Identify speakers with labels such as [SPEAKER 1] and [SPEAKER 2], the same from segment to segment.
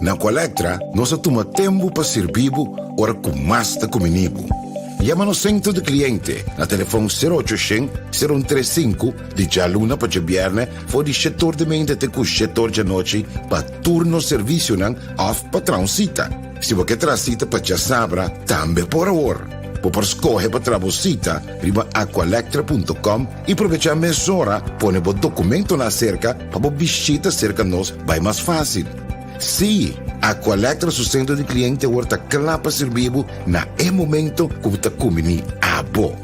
[SPEAKER 1] Na Colectra, nós toma tempo para servir ora com mais da comunibo. Llama no centro de cliente na telefone 0800 035 de jaluna para viernes for di setor de mente te cu setor de noite para turno serviço nan off para transita. Se você transita para já sabra, também por hora. Por escolher para trabosita, riba aqualectra.com e aproveitar a mesura, põe o documento na cerca para visita cerca nós vai mais fácil. Sim, Aqualectra sustento de cliente horta clapa servibo na momento que você comini abo.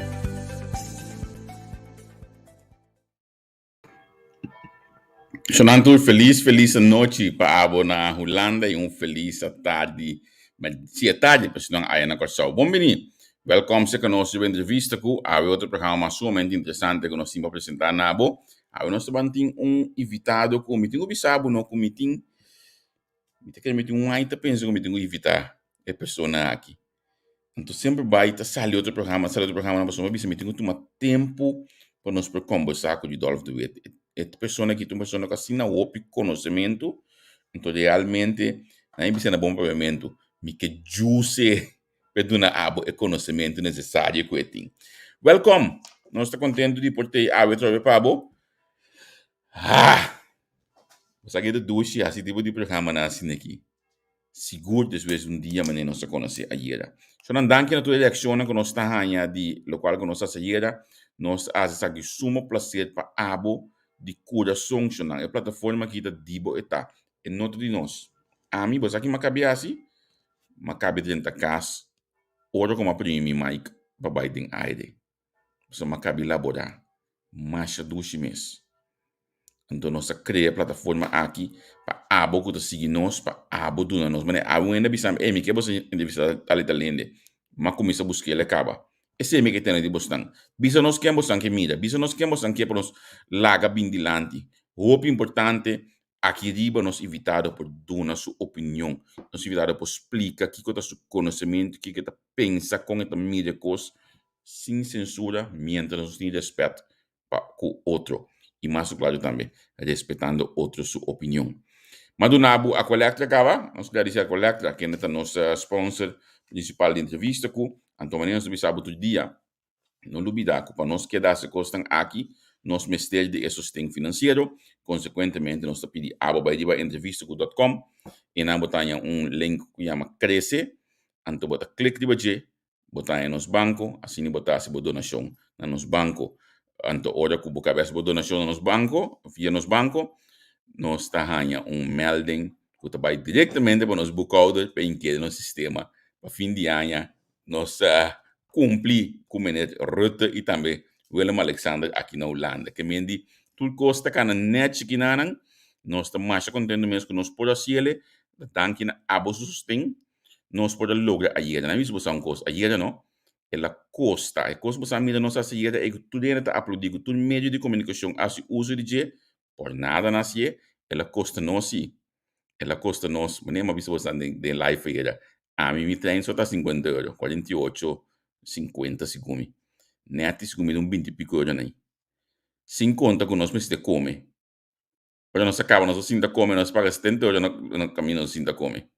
[SPEAKER 2] Sonantur, feliz noite para abo na Holanda e feliz tarde, mas se é tarde, para não aí na Corsau. Bom-vindo, welkom se conosco de entrevista com a outro programa sumamente interessante que nós temos para apresentar na abo. A nós também tem invitado com o meeting obisabo no meeting. Me tem aita pensa que me tem invitar a pessoa aqui. Então sempre vai estar saindo outro programa na pessoa me tem que tomar tempo para nós conversar com o Dolph do Wet. Esta pessoa aqui, uma pessoa que assina o conhecimento, então realmente, aí me sendo bom pavimento, me que juice para dar o conhecimento necessário que eu tenho. Welcome! Nós estamos contentes de poder ter para abo. Você aqui de duche, assim tipo de programa na assim aqui. Seguro después dia mas não se conhece ayer. So nan danke na tua eleção que nós está hanya de local que nós está ayer, nós asa aqui sumo placer para abo de coração chona. É plataforma que está dibo eta. E nota de nós. A mim você aqui macabe assim, macabe dentro da casa. Ora como primi mic para Biden aire. Você macabe laborar. Macha duche mês. Então, nós criamos a plataforma aqui para abo que seguir nós, para abo do nós. Mas a ainda bisam é que você entrevista ali talende, mas começa a buscar ele acaba. Esse é que tem de bostan. Bisa nós que bostan que mira, bisa nós que bostan que para nós laga bindilante. O importante aqui riba nós invitado por dar sua opinião, nós invitado por explicar que é seu conhecimento, que está pensa com esta mídia coisa, sem censura, mientras nós temos respeito para o outro. E mais claro também, respeitando outros sua opinião. Mas do Nabu, a Colectra acaba, nós queremos dizer a Colectra, que é nosso sponsor principal de entrevista, então nós vamos todo dia, não duvida, para nós que dá se costam aqui, nós mestre de sustento financeiro, consequentemente, nós pedimos a entrevista.com e nós botamos link que chama Cresce, então bota clique de baixo, botar em nos banco, assim botar se donação na nos banco. Anto ora que boca vez donação nos banco, via nos banco, nós está ganha melding que vai diretamente para nos bookholder para inquietar no sistema para fim de ano nós cumprir com a Rutte e também Willem Alexander aqui na Holanda que mendi tudo custa que na net que nós estamos mais contentes mesmo que nós podemos fazer tanto na abo sustain nós podemos lograr ayer na mesma coisa ayer não ela costa. E costa você mira nossa saída é que tudo está aplaudido, todo meio de comunicação, a se uso de por nada nascer, ela costa nós sim. Ela costa nós, mas nem uma vez você de live era. A mim me trem só tá 50 euros, 48, 50 segundo. Net segundo 20 e pico euros aí. Sem conta que nós precisamos comer. Para nós acaba, nós assim da comer, nós paga 70 euros no caminho assim da comer.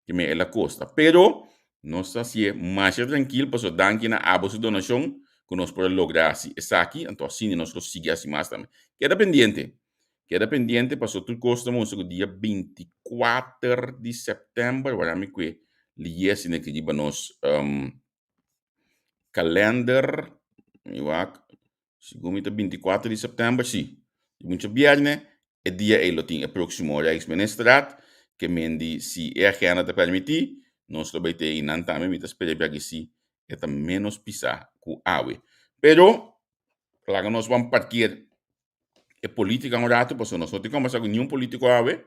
[SPEAKER 2] Que me ela costa. Pero nós assim mais tranquilo para dar aqui na abo de donação que nós podemos lograr assim essa aqui então assim nós conseguir assim mais também queda pendiente para tudo custa o dia 24 de setembro agora me que li assim que diba nós calendar eu acho segundo 24 de setembro sim muito viernes é dia ele tem o próximo Rijksministeraat que mendi se a agenda te permitir nós lo vai ter inantame mitas esperar que sim é menos pisar com água. Pero claro nós vamos partir a política um rato, porque nós não temos com nenhum político água,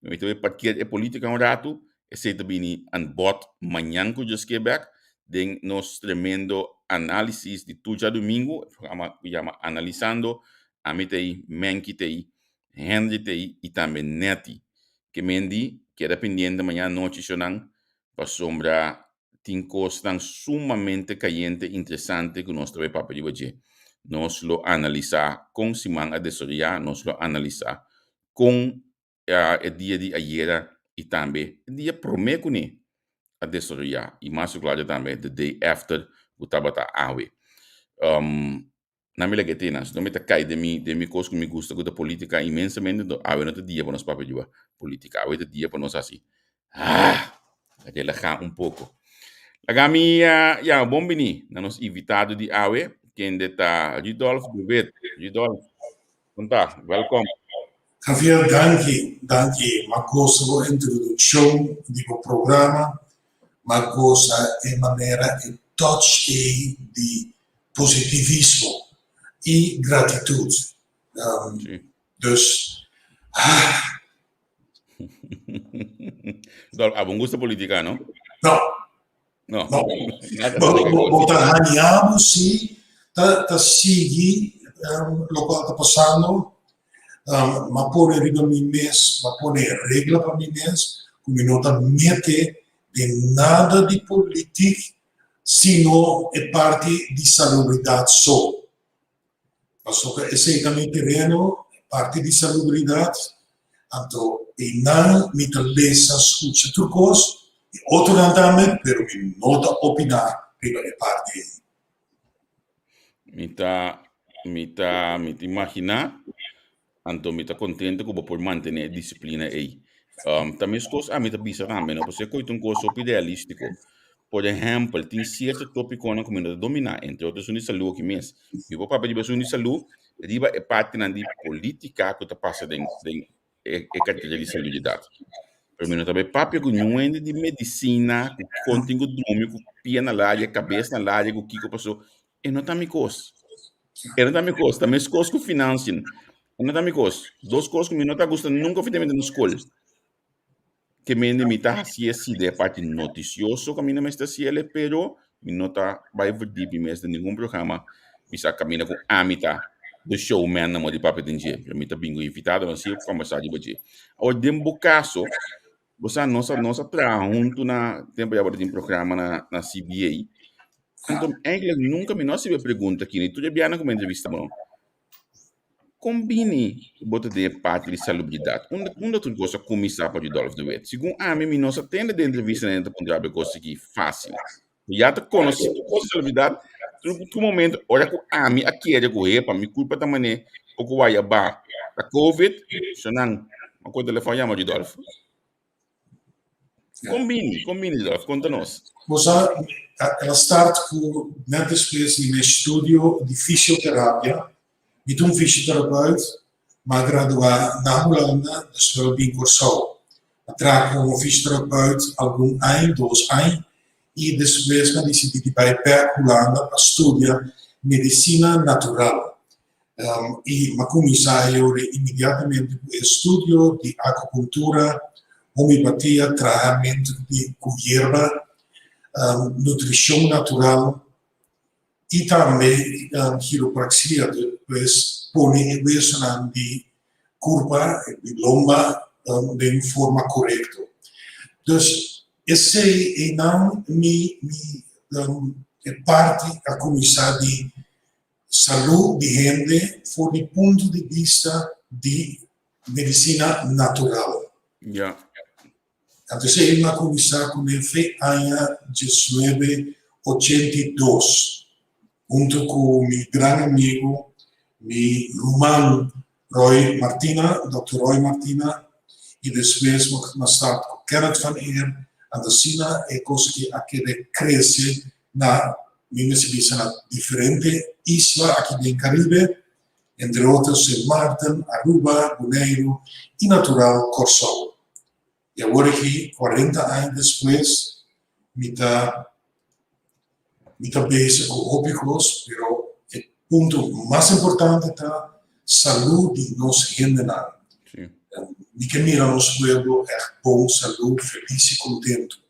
[SPEAKER 2] nós vamos partir a política um rato, e se também an bot manhã que eu Quebec, de nos tremendo análise de tudo domingo, programa que chama analisando, a mim tem Menki tem Henry tem e também Neti, que mendi que era pendiente manhã noite chonan para sombra tem coisas sumamente caliente interessante que nós também para hoje nós lo analisar com Simão Adesoria nós lo analisar com o dia de ayer e também dia promete ne a desarrollar e mais claro também the day after o tabata awe na minha legetina se não me cai de mi coisa que me gusta da política imensamente do awe não te dia para nós papel de política awe te dia para nós assim aquela já pouco Lagami, ya, bom bini, na nos invitado di awe, quem deta Ridolf Duvet. Ridolf, conta, welcome.
[SPEAKER 3] Javier, danke. Uma coisa boa introdução do programa, uma coisa em maneira de touch de positivismo e gratitude. Dus,
[SPEAKER 2] Ridolf, bom gosto política, não?
[SPEAKER 3] não.
[SPEAKER 2] No.
[SPEAKER 3] Bota ganhamos sim, tá seguir o que está passando, mas pôr riba mim mês, mas pôr regra para mim mês, como não tá mete de nada de política, sino é parte de salubridade só. Mas só que esse também terreno, parte de salubridade, então, e não me lesa escuta turcos, outro não também, pero me nota opinar riba de parte.
[SPEAKER 2] Me imaginar, então me contente como por manter disciplina aí. Também as coisas, me bisa também, não? Porque coisa coisa idealístico. Por exemplo, tem certo tópico que não dominar, entre outros, de saúde aqui mesmo. E o papel de saúde, riba é parte da política que está passando em categoria de saúde. Para mim, também papel que não é de medicina, que contém o drome, que pia na área, cabeça na área, que o que passou. E não está me coisa. E não está me coisa. Também as coisas que financiam. E não está me coisa. Duas coisas que me não está gostando nunca fui na escola. Que me está assim de parte noticioso que a mim não está assim, pero me não está vai deep mesmo de nenhum programa. Me está caminhando com a mitad do showman na de papel de dia. Eu me está bingo invitado, mas eu conversar de hoje. Agora, dentro caso, você nossa trabalha junto na tempo agora de programa na CBA. Então, eigenlijk nunca me nossa pergunta aqui, tu já viana como entrevista, não? Combine bota de parte de salubridade. Onde tu gosta de começar para o Ridolf Duvet? Segundo a mim, nossa tenda de entrevista na entrevista coisa que fácil. Já te conhece a salubridade, no momento, olha com a mim aqui é com para me culpa também o que vai abar. A COVID, senão, uma coisa telefone chama Ridolf. Combine, Ridolf, conta-nos.
[SPEAKER 3] Você, ela start com, net depois, no estúdio de fisioterapia. Niet um fisiotherapeut, maar graduar na Holanda, dus wel bem cursou. Trago como fisiotherapeut algum ano, 2 anos, e depois me decidi para ir Holanda para estudar medicina natural. E me comecei imediatamente o estudo de acupuntura, homeopatia, tratamento de hierba, nutrição natural, e também quiropraxia, depois põe isso de curva, de lomba, de forma correta. Então, esse é não é parte a começar de saúde de gente, for do ponto de vista de medicina natural.
[SPEAKER 2] Yeah.
[SPEAKER 3] Então, é uma começar com o FE ano 1982. Junto com meu grande amigo, meu irmão Roy Martina, Dr. Roy Martina, e depois mais tarde com Kenneth van Eer, a Sina é coisa que cresce na diferente isla aqui no Caribe, entre outros St. Martin, Aruba, Bonaire e natural Corsol. E agora aqui, 40 anos depois, me está bezig com óbicos, mas o ponto mais importante é a saúde de nós gente. De que mira nosso povo é bom, saúde, feliz e contente.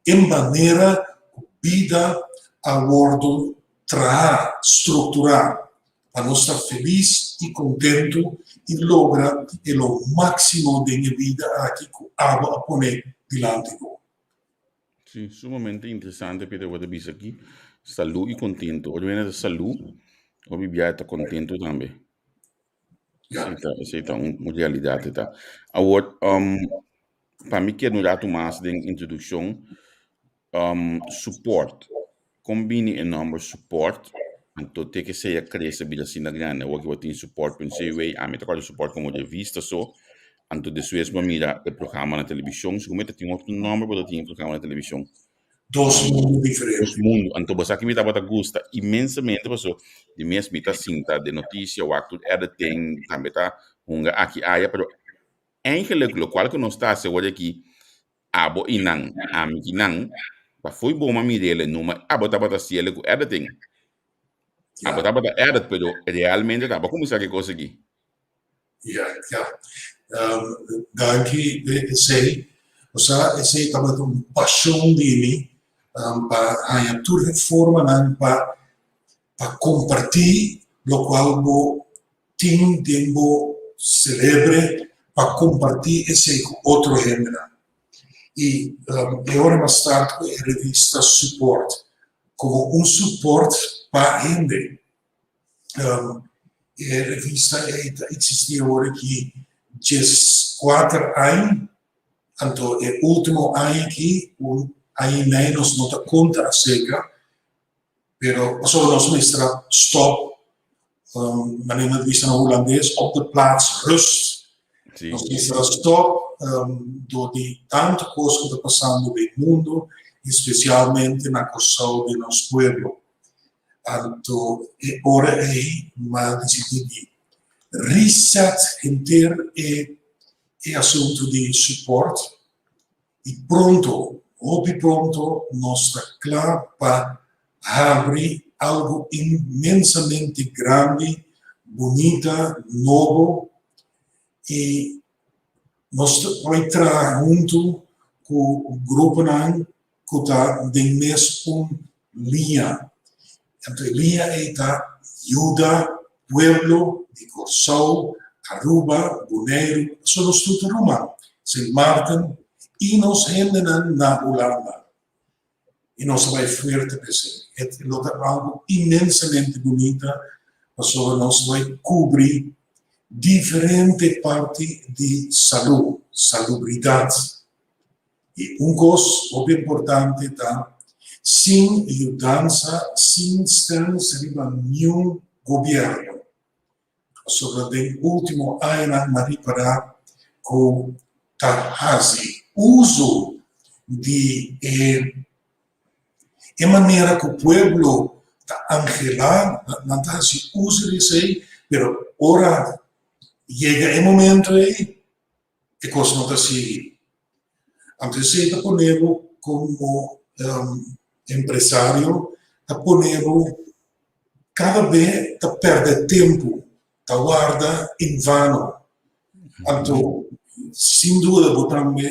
[SPEAKER 3] Em maneira que vida a bordo traz, estruturar, para nós estar feliz e contente e logra o máximo de minha vida aqui com a pôr diante.
[SPEAKER 2] Sim, sumamente interessante, Peter, o que você aqui. Saúde e contento. Hoje vem a saúde, o bebê está contento também. Essa é uma realidade. Tá? Agora, para mim que no rato mais de introdução, support. Combine em nome support, então tem que ser crescer bila sina grande, o que eu tenho support pensei way, a mim tá support como de vista só, então depois para mira o programa na televisão, se como tem outro nome para ter programa na televisão.
[SPEAKER 3] Dos mundos
[SPEAKER 2] Os
[SPEAKER 3] diferentes.
[SPEAKER 2] mundo, então você que me dá gosta imensamente, pessoa de mesmo me tá cinta de notícia, o acto editing, também tá hunga aqui aí, pero eigenlijk lo qual que não está seguro aqui, abo inang, ami inang, pa foi bom mami dele numa, abo tá bota cielo com editing, abo tá bota edit, pero realmente tá, como isso aqui coisa aqui?
[SPEAKER 3] Ja. Daqui sei, sei também uma paixão de mim para a tua reforma para compartilhar lo qual bo tem tempo celebre para compartilhar esse com outro gênero. E agora mais tarde a revista Support como um suporte para a gente. A revista existe agora que 4 anos, então o último ano aqui, aí menos não dá conta acerca, pero só nós mestra stop, wanneer het is naar Hollandees, op de plaats rust.
[SPEAKER 2] Sim.
[SPEAKER 3] Nós mestra stop, door die tanta coisa que está passando no mundo, especialmente na questão de nosso pueblo. Então, ora aí, mas de reset inteiro é assunto de suporte e pronto, nós está claro para abrir algo imensamente grande, bonita, novo e nós vamos entrar junto com o grupo que está de mesma linha. Então, a linha está ajuda pueblo de Corsou, Aruba, Bonaire, são os tudo Roma, Sint Maarten e nós rendem na Holanda. E nós vamos forte presente. É algo imensamente bonito, mas nós vamos cobrir diferentes partes de saúde, salubridade. E coisa muito importante está, sem ajudança, sem assistência de nenhum governo. Sobre o último ano, me reparar com o uso de maneira que o povo está angelado, não está se usa disso aí, mas ora chega o momento aí, que coisa não está seguindo. Então, se está ponendo como empresário, está ponendo cada vez está perde tempo, está guarda em vano. Então, sem dúvida, botamos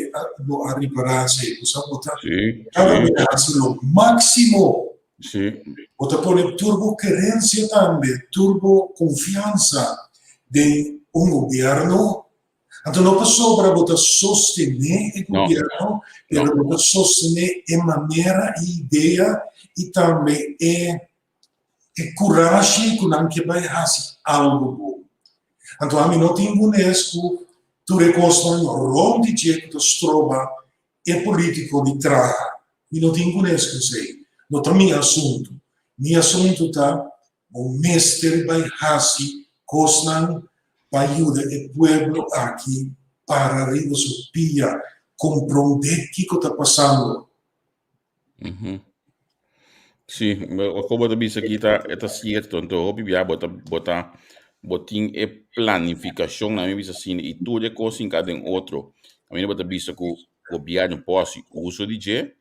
[SPEAKER 3] a reparar-se, cada vez assim, o máximo. Bota põe turbo querência também, turbo confiança de governo. Então, não passou para botar sostener o governo, mas botar sostener de maneira e ideia e também coragem que não que vai fazer algo bom. Então, a mim não tem Unesco, tu reconstrói onde que tu trova é político de traga. E não tem Unesco, sei. Não tem meu assunto. Meu assunto está o mestre vai fazer coisas para ajudar o povo aqui para resolver, compreender o que está passando.
[SPEAKER 2] Sim, como eu disse aqui, está certo. Então, eu vou botar planificação na minha vida, assim, e tudo é coisa em cada outro. A minha bota vista que o governo pode usar de jeito,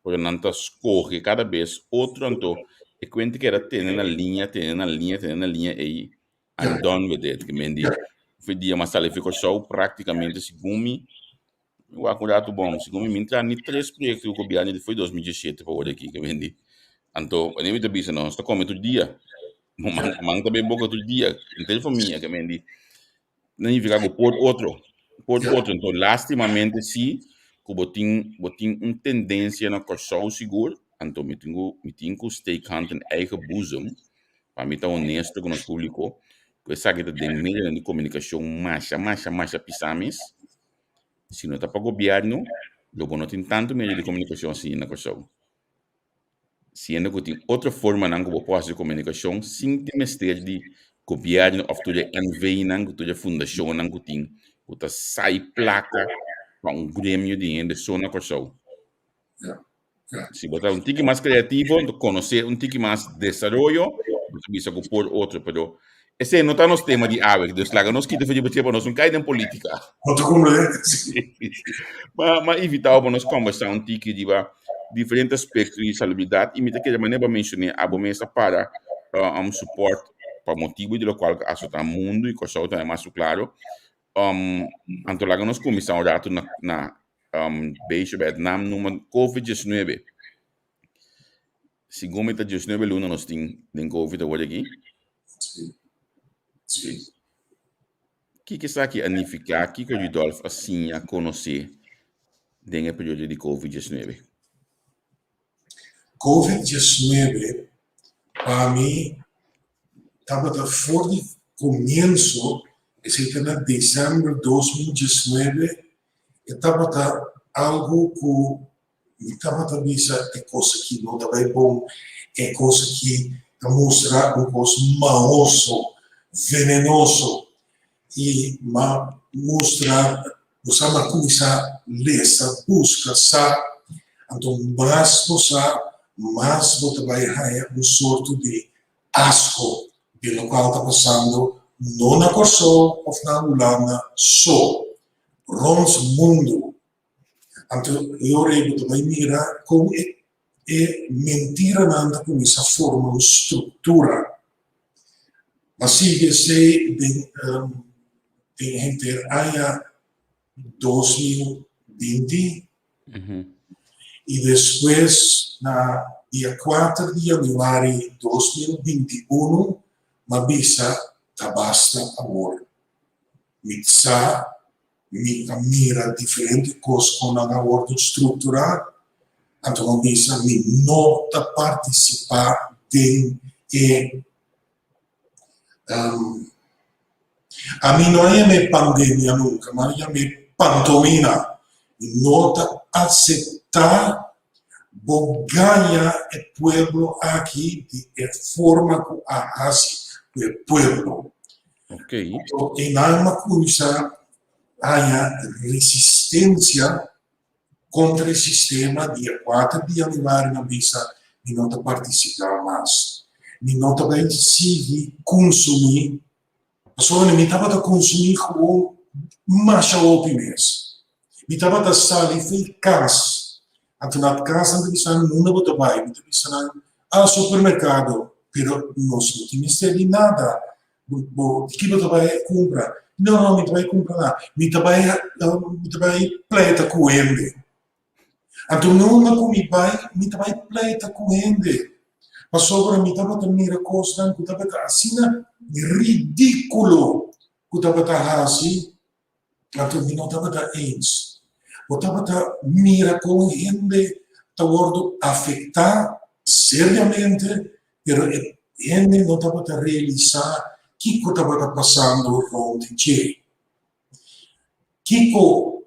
[SPEAKER 2] porque não está escorre cada vez outro. Então, é quando que era tendo na linha, e I'm done with it. Que me diz, foi dia, mas ali ficou só praticamente segundo o acurado bom. Segundo me entrar em 3 projetos do governo, foi 2017 para hoje aqui, que me diz. Então, a minha vista não está comendo todo dia. Mas também boca todo dia, em telefonia, que me diz. Não fica por outro. Então, lastimamente, sim, que botin tendência na corção seguro, então, me tenho que stay em eigen boezem, para me estar honesto com o público, que sabe que tem meio de comunicação mais pisames, Se não está para o governo, logo não tem tanto meio de comunicação assim na coisa. Se ainda tem outra forma não que pode fazer comunicação, sem ter mistério de governo ou de NV, não que de fundação não que tem, que sai placa para grêmio de só na coisa. Se botar tique mais criativo, conhecer tique mais desenvolvimento, você bisa por outro, pero esse não está nos tema de água, Deus laga nos quita fazer para nós cai em política.
[SPEAKER 3] Outro compreende?
[SPEAKER 2] Mas evitar para nós conversar tique de diferentes aspectos de salubridade e me que de maneira mencionei a bomesa para suporte para motivo de lo qual a sua mundo e coisa outra é mais claro. Antolaga nos começamos a dar na beijo Vietnam numa COVID-19. Se gomita 19 luna nós tem COVID agora aqui.
[SPEAKER 3] Sim.
[SPEAKER 2] Que está aqui anificar, que o Rudolf assim a conhecer dentro do período de COVID-19?
[SPEAKER 3] COVID-19, para mim, estava fora de começo, esse em dezembro de 2019, estava algo que estava também é coisa que não estava bom, é coisa que mostra uma coisa maoso, venenoso, e mostra, você uma coisa lesa, busca, sabe, então mais você vai ter um sorto de asco pelo qual está passando, não na Corsol ou na Holanda, só, rond mundo. Então, eu também mirar como é mentira nada com essa forma, estrutura. Mas se tem gente aí 2020 e depois na dia 4 de janeiro de 2021 uma visa tá basta amor mitsa mira diferente coisas com a ordem estrutural então uma visa me nota participar de a mim não é minha pandemia nunca, mas é minha pantomina. E nota aceitar, vou ganhar o povo aqui de forma que hace o povo.
[SPEAKER 2] Ok.
[SPEAKER 3] Então, em uma coisa, há resistência contra o sistema. Dia 4 de janeiro, na visa, e não participar mais. E não também seguir consumir. Só me estava a consumir com mais opiniões. Me estava a sair de casa. Então, na casa, me disseram, não vou trabalhar. Me disseram, supermercado. Pero nós não tínhamos nada. Que vou trabalhar compra? Não, me trabalhar compra nada. Me trabalhar pleita com ele. Então, não me trabalhar pleita com ele. Mas sobre mim estava também a coisa que estava assim ridículo que estava assim, então não estava ens. Eu estava mira com gente estava afetar seriamente, mas gente não estava a realizar o que estava passando onde tinha. Kiko,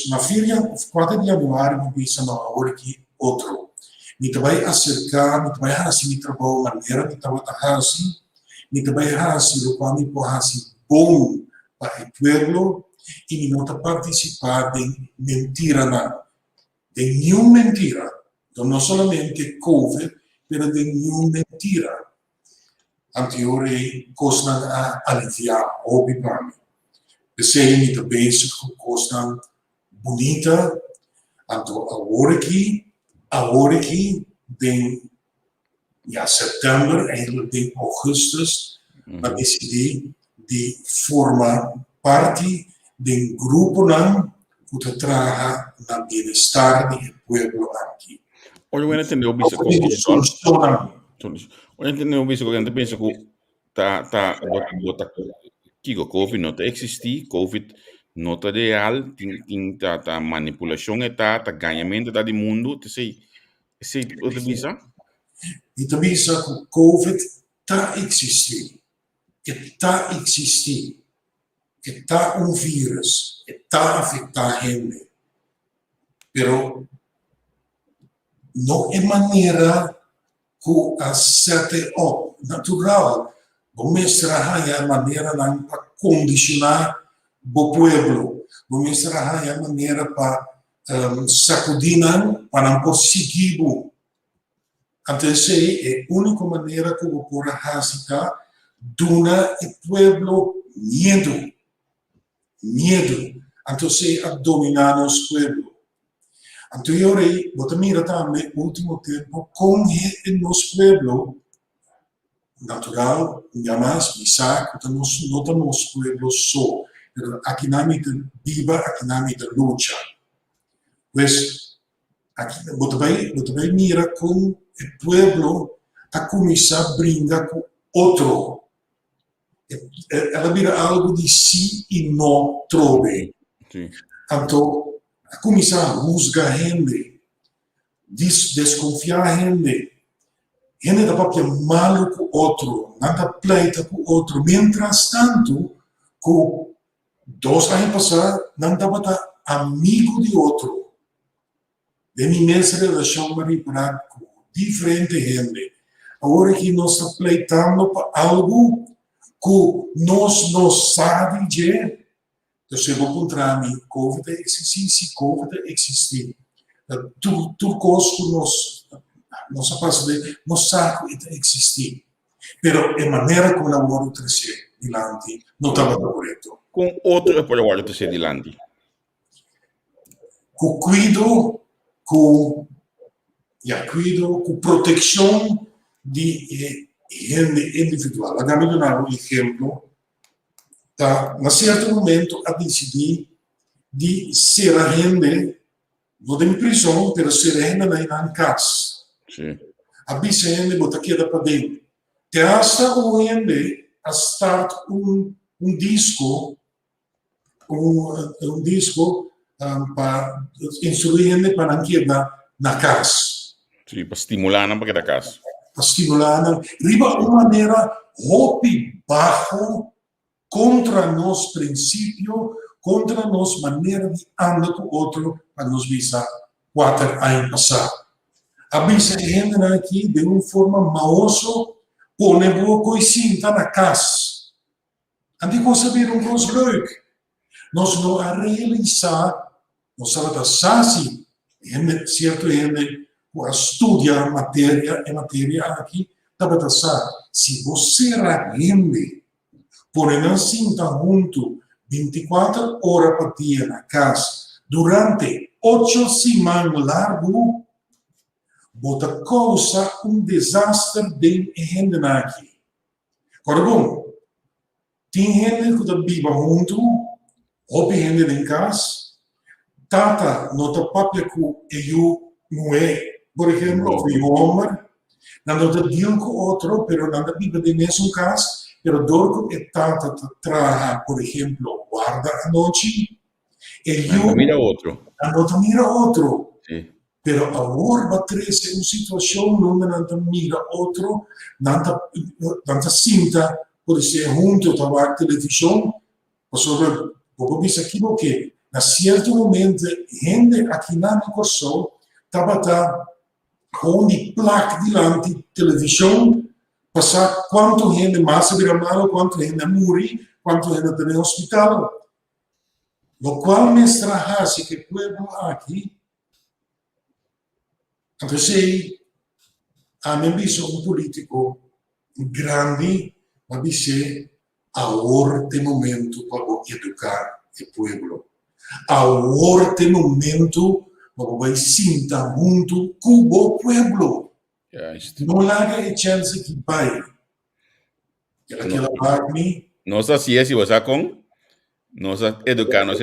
[SPEAKER 3] na filha, 4 de janeiro, me disse na hora que outro. Me vai acercar, me vai assim, me trabalhar maneira, me trabalhar assim, me trabalhar assim, o qual me pode assim bom para o povo e me não participar de mentira nada, de nenhuma mentira, então não somente COVID, mas de nenhuma mentira. Anterior coisa a aliviar, óbvio para mim. Pensei me também com coisa bonita, então agora aqui, em setembro, eigenlijk em augustus, eu decidi de formar parte de um grupo que trabalha no bem-estar do povo aqui.
[SPEAKER 2] Olha, eu entendo bisa ko Rudolf. Olha, entendo bisa ko ganito pensa ko bota kiko COVID não está existir, COVID não está real, tem tá manipulação tá ganhamento tá do mundo, sei outra bisa?
[SPEAKER 3] E também bisa que COVID está existindo. Está existindo. está um vírus, está afetando a gente, pero não é maneira que a sete natural, vamos mostrar a maneira para condicionar o povo, vamos mostrar a maneira para sacudir para não conseguir. Então, essa é a única maneira que eu posso fazer dona o povo medo. Então, a dominar os povos. Então, eu vou mirar também no último tempo como é o nosso povo natural, jamais, bisac, não é nosso povo só. Aqui na minha viva, aqui na minha luta. Mas, aqui, vou também mirar como o povo a começar a brincar com outro. Ela vira algo de si e não trove. Então, a começar a juzgar a gente, desconfiar a gente está papel mal com o outro, nada pleita com o outro. Mientras tanto, com 2 anos passados, não estava amigo de outro. De minha relação marital com diferente gente. Agora que nós estamos pleitando para algo que nós não sabemos de, então se eu vou encontrar a Covid existir, se Covid existir, tudo coisa que nós sabemos não sabe que existir. Mas a maneira como eu vou trazer adiante não estava correto.
[SPEAKER 2] Com outro é para o trazer adiante.
[SPEAKER 3] Com cuidado, com proteção de gente individual. Vamos dar exemplo. Na certo momento, a decidir de ser a gente, não de prisão, mas ser a gente na casa. A gente bota aqui para dentro. Te hasta hoje a start disco, disco para instruir a gente para aqui na casa.
[SPEAKER 2] Sim, para estimular para que da casa.
[SPEAKER 3] Para estimular, riba uma maneira roupe baixo contra nos princípio, contra nos maneira de andar com o outro para nos visar 4 anos passados. A visa gente aqui de uma forma maoso, põe boa coisinha na casa. Andi com saber coisa leuk. Nós não a realizar, nós sabemos da sasi, certo gente a estudar matéria aqui, estava a se você rende, porém assim está junto 24 horas por dia na casa, durante 8 semanas largo, bota causa desastre bem gente aqui. Agora bom, tem gente que está viva junto, houve gente em casa, tata nota papel que eu não é. Por exemplo, o homem não está deal com outro, mas não está vivo de mesmo caso, mas dorco é tanto trabalha, por exemplo, guarda a noite, e eu
[SPEAKER 2] mira outro.
[SPEAKER 3] Não mira outro.
[SPEAKER 2] Sim.
[SPEAKER 3] Mas agora vai trazer uma situação onde não mira outro, não sinta, por ser junto a televisão, por isso aqui porque, a certo momento, gente aqui na Nicossol estava com uma placa diante da televisão, passar quanto gente massa vira mal, quanto gente morre, quanto gente está no hospital. O qual me estrahase que o povo aqui, então sei, a mim visto um político grande, mas disse, agora tem momento para educar o povo. Agora tem momento vai sinta muito com o povo. Não larga a chance que vai. Aquela parte.
[SPEAKER 2] Nós assim, se você com nós educar nós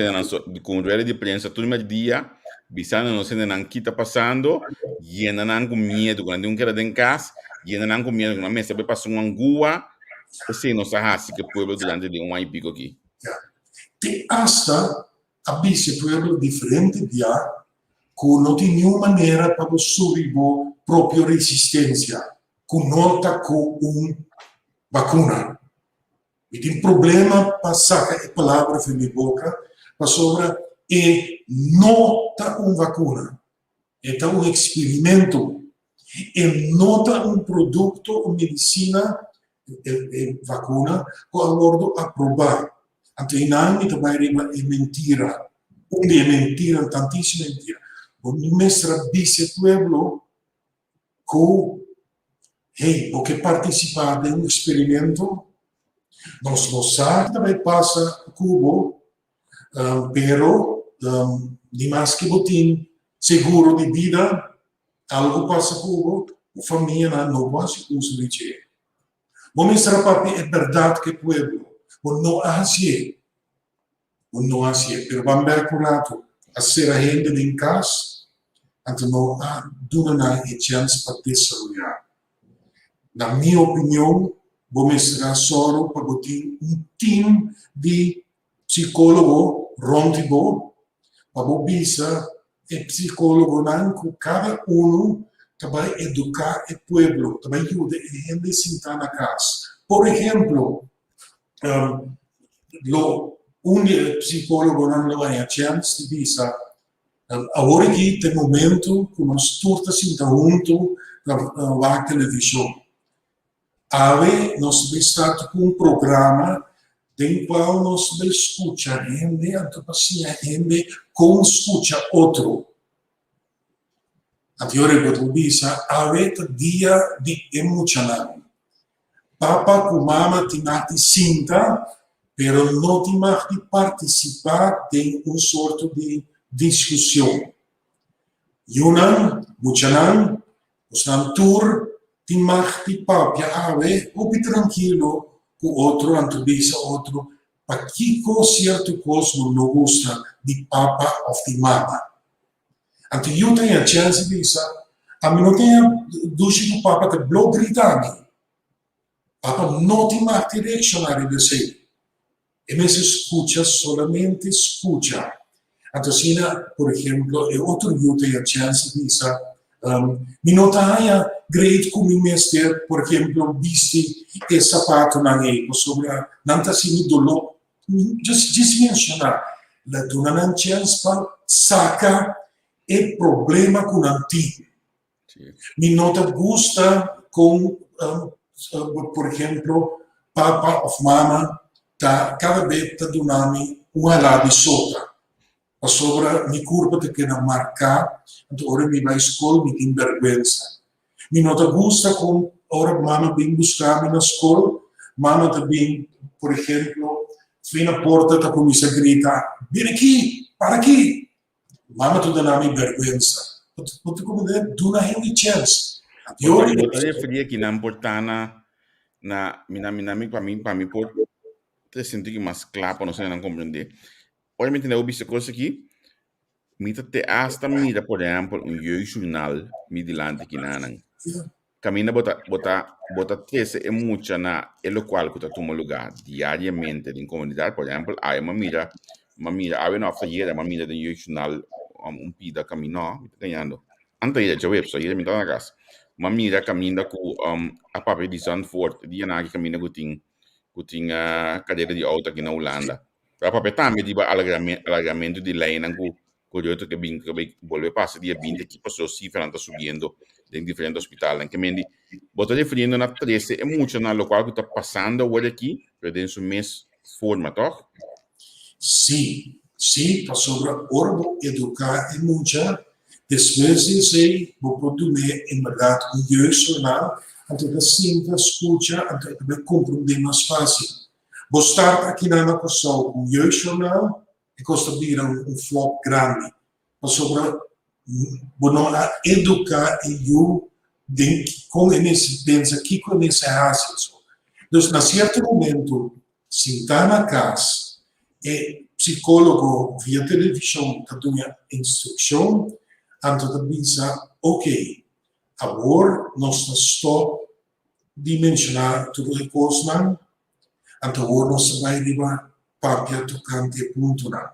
[SPEAKER 2] com rede de prensa todo dia, visando nós não que está passando, e não com medo quando um quer em casa, e não com medo quando mesa vai passar uma angua, assim nós assim que o povo durante de um ano e pico aqui.
[SPEAKER 3] Te hasta a vice povo diferente dia que não tem nenhuma maneira para subir a própria resistência, que não está com uma vacuna. E tem problema para sacar a palavra da minha boca, para sobre e não está uma vacuna, está um experimento, e não está um produto, uma medicina, vacuna, que agora aprovar. Então, não também é mentira. Onde é mentira, tantíssima mentira. O mestre disse ao pueblo que, hey, o que participar de um experimento, nós não sabemos também passa a Cuba, pero de mais que botim seguro de vida, algo passa a Cuba, a família não vai se conseguir. Vamos mostrar papi, é verdade que o pueblo, não é assim. Não é assim, pero vamos ver curado a ser a gente em casa, então não há dúvida e chance para desenvolver. Na minha opinião, vou mostrar só para botar um time de psicólogo rondibo, para botar e psicólogo não, que cada um vai educar o pueblo, vai ajudar a gente a sentar na casa. Por exemplo, um psicólogo não lo ha chance de dizer, agora aqui tem momento que nós todos sentamos juntos na televisão. Ave, nós vamos estar com um programa em qual nós vamos escutar gente, a gente como escuta outro. A teoria que eu disse, ave é dia de emocional. Papa com mama tem que sentar, pero não tem que participar de sorte de discussão. Yunam, emocional, os tour tem que papia ave, ouve tranquilo, com outro, antobisa outro, para que certo coisa não gosta de papa ou de mama. Então, eu tenho a chance de dizer, a mim não tenho dúvida que o papa te bloco gritando. Papa não tem mais direcionar de si. E me escuta, solamente escuta. Então, assim, por exemplo, outro eu tenho a chance de dizer, me não tenho great como mestre, por exemplo, viste e sapato na ego, sobre não está sendo dolor. Just mencionar, la dona não chance para sacar o problema com antigo. Me não te gusta com, por exemplo, papa ou mama, tá cada vez está dando uma lábia solta. A sobra, minha curva te queda marcar, então agora me vai à escola, me tem vergonha. Me não te gusta com, agora mama vem buscar-me na escola, mama também, por exemplo, vem na porta, está começa a gritar, vem aqui, para aqui. Mama tu dá me vergonha. Porque como é, do na gente chance.
[SPEAKER 2] Eu referia que não importa na para mim por te sentir mais claro, para não sei não compreender. Obviamente não ouvi essa coisa aqui. Mita te hasta mira, por exemplo, jeugdjournaal middelante que não. Camina bota 13 é muito na el qual que toma lugar diariamente em comunidade, por exemplo, há uma mira, há uma feira, uma mira de jeugdjournaal pida caminho, ganhando. Antes de eu website, ele me dá na casa. Uma mira caminha com a papel de Zandvoort, dia na que caminha com cadeira de auto aqui na Holanda. A papel também de alargamento de lei com o outro que volve passar dia 20 que passou cifra está subindo em diferentes hospitais. Que me bota referindo na 13 é muito na local que está passando agora aqui, para dentro do mês forma, toch?
[SPEAKER 3] Sim, sobre orbo educar é muita. Desde vou produzir em verdade um jeugdjournaal, então assim da escuta, então compreender mais fácil. Vou estar aqui na Nacossol com um jeugdjournaal e custa vir um flop grande. Sobre vou não educar e eu com esse pensa que com esse racismo. Então, na certo momento, sentar na casa e psicólogo via televisão está dando instrução. Então, pensa, ok, agora nós estamos dimensionar tudo o que coisa, então agora nós vai levar papel tocante ponto não.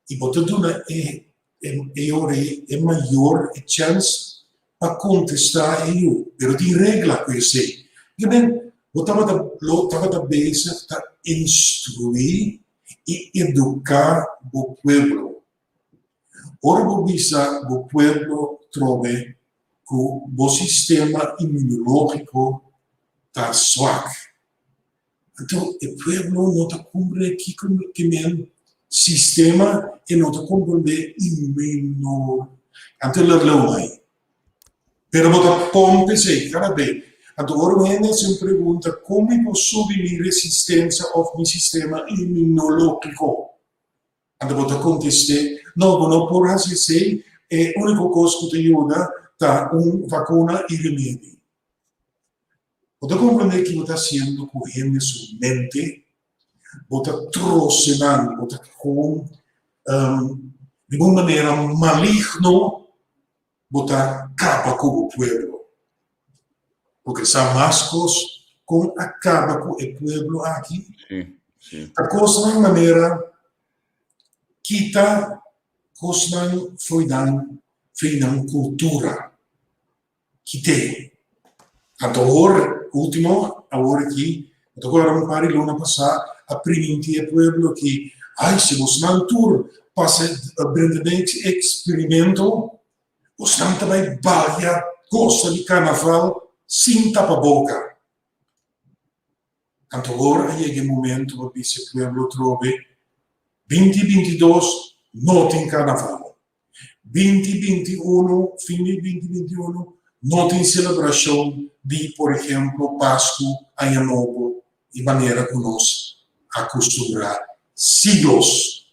[SPEAKER 3] E portanto, é maior a chance para contestar eu, mas de regra que eu sei. estava bezig de instruir e educar o pueblo. Ora, o pueblo trove que o sistema imunológico está suave. Então, o pueblo não está compreendendo que sistema e não está compreendendo imunológico. Então, ele vai. Pero você pode cada vez. Então, agora se pergunta como eu posso subir resistência ao meu sistema imunológico. Então, você contesta, não por assim é a única coisa que te ajuda é uma vacuna e remédio. Você compreende que você está sendo correndo sua mente, você está trocinando, você está com, de uma maneira maligna, você acaba com o povo. Porque são mais coisas com acaba com o povo aqui.
[SPEAKER 2] Sim.
[SPEAKER 3] A coisa de uma maneira kita coisa foi da cultura que tem. Agora, último, agora aqui, agora um par de luna passar a primeira povo que, se você não tour passa a brindamente experimento, você não também balha coisa de carnaval sem tapa-boca. Então agora chega o momento para que esse povo trove 2022 não tem carnaval. 2021, fim de 2021, não tem celebração de, por exemplo, Páscoa, Ano Novo, de maneira que nós acostumamos siglos.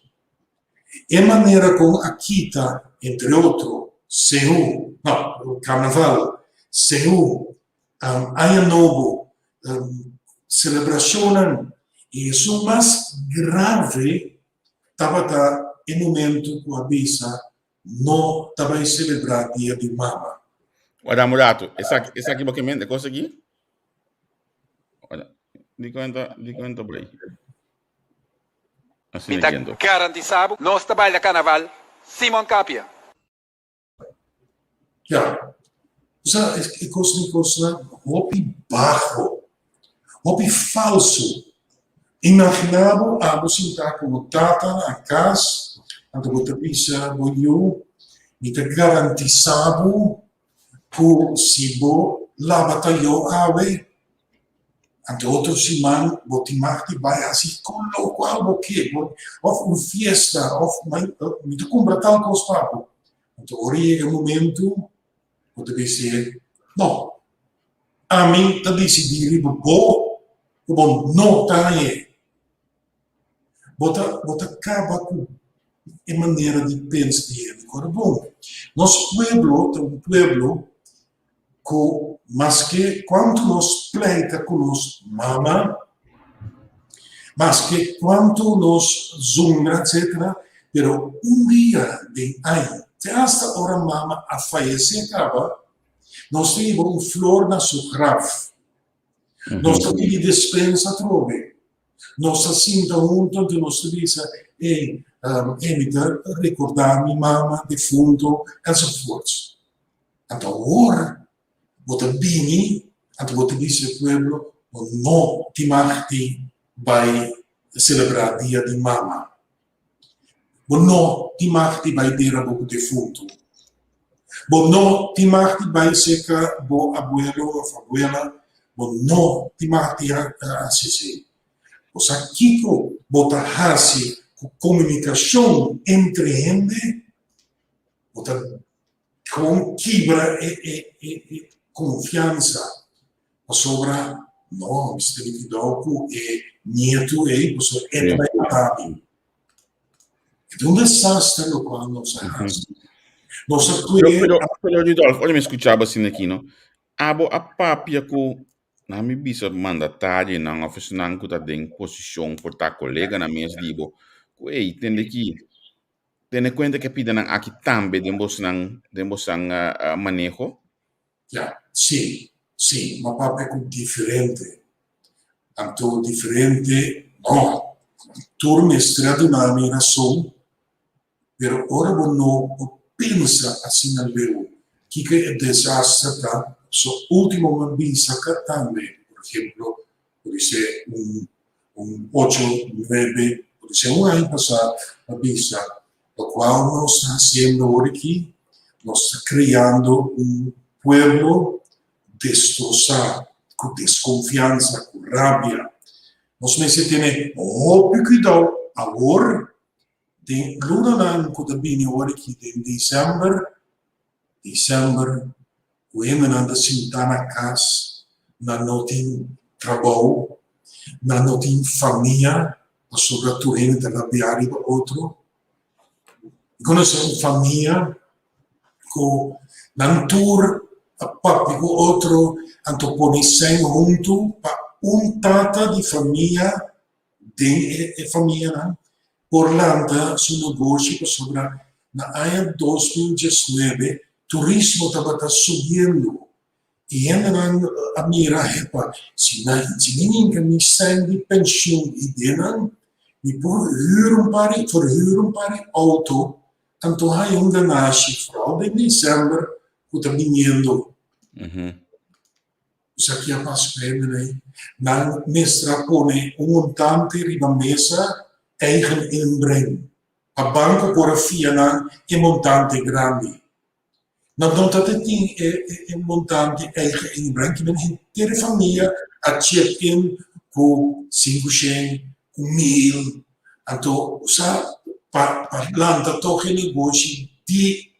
[SPEAKER 3] E maneira como a Quita, entre outros, o Carnaval, Ano Novo, celebracionam, e isso mais grave estava no momento que a Bisa não estava a celebrar dia de mama.
[SPEAKER 2] Olha, Murato, essa aqui é coisa aqui? Olha, di kwento por aí. Assim
[SPEAKER 4] Está
[SPEAKER 2] entiendo.
[SPEAKER 4] garantizado, nós trabalhamos carnaval, Simon Capia.
[SPEAKER 3] Ja, é coisa hobby baixo, hobby falso. Imaginava a você estar com o tata a casa, a você pensa, e te garantizado que se você lá batalhou a ver, então outro semana você vai assim, colocar o quê? Ou uma festa, ou me compra tal coisa para. Então, agora chega o momento, você dizer, não, a mim está decidido, bom, não está aí. Você acaba com a maneira de pensar dele. Agora, bom, nosso pueblo é um pueblo que, mas que quando nos pleita com nos mama, mas que quando nos zungra, etc., pero dia de aí, se hasta hora mama a falecer acaba, nós temos flor na sua grave. Nós temos dispensa trove. Nós assim junto de nossa vida evita recordar minha mama defunto e so forth. Então agora você vem, então você diz ao povo, não te marque vai celebrar dia de mama. Não te marque vai ter a boca defunto. Não te marque vai secar o abuelo ou a abuela. Não te marque assim. Os aqui que botar assim comunicação entre gente, botar com quebra e confiança. Sobre não, este liquidoco é nieto e pessoa é também. É um desastre no qual nós estamos.
[SPEAKER 2] Pero Ridolfo, olha me escuchava assim aqui, não? Abo a papia com na minha bisa mandatária na oficina que está em posição por estar colega na mesa digo, ei, tem que ter conta que pida nang aqui também demos manejo.
[SPEAKER 3] Já, sim, mas papel é diferente. Tanto diferente, não. Turma estrada na minha razão, pero ora não pensa assim na leu, que é desastre tá? So último uma bisa também, por exemplo, pode ser 8, 9, pode ser año passado, avisa, lo qual nós está fazendo aqui, nós está criando pueblo destroçado, com desconfiança, com rabia. Nós necessitamos muito cuidado agora, tem ano que também agora aqui em dezembro, o homem anda sentado na casa, não tem trabalho, não tem família, a sua turma trabalhar para outro. E quando é uma família, com não tur a papi com outro, anto põe sem junto para tata de família, família, né? Por lá, seu negócio sobre na ano 2019, turismo estava subindo. E ainda a mira repa, se ninguém que me sende pensioen i denen, vi verhuren para auto, tanto hai ganasje, vooral in december, hoe te viniendo. Dus aqui a paspende, na mestra pone montante riba mesa, eigen inbreng. A banco por a fiana e montante grande. Nou, dat het een montante eigen inbreng, que men inteira família a check-in com 500, com 1000, então, para planta toch een negócio de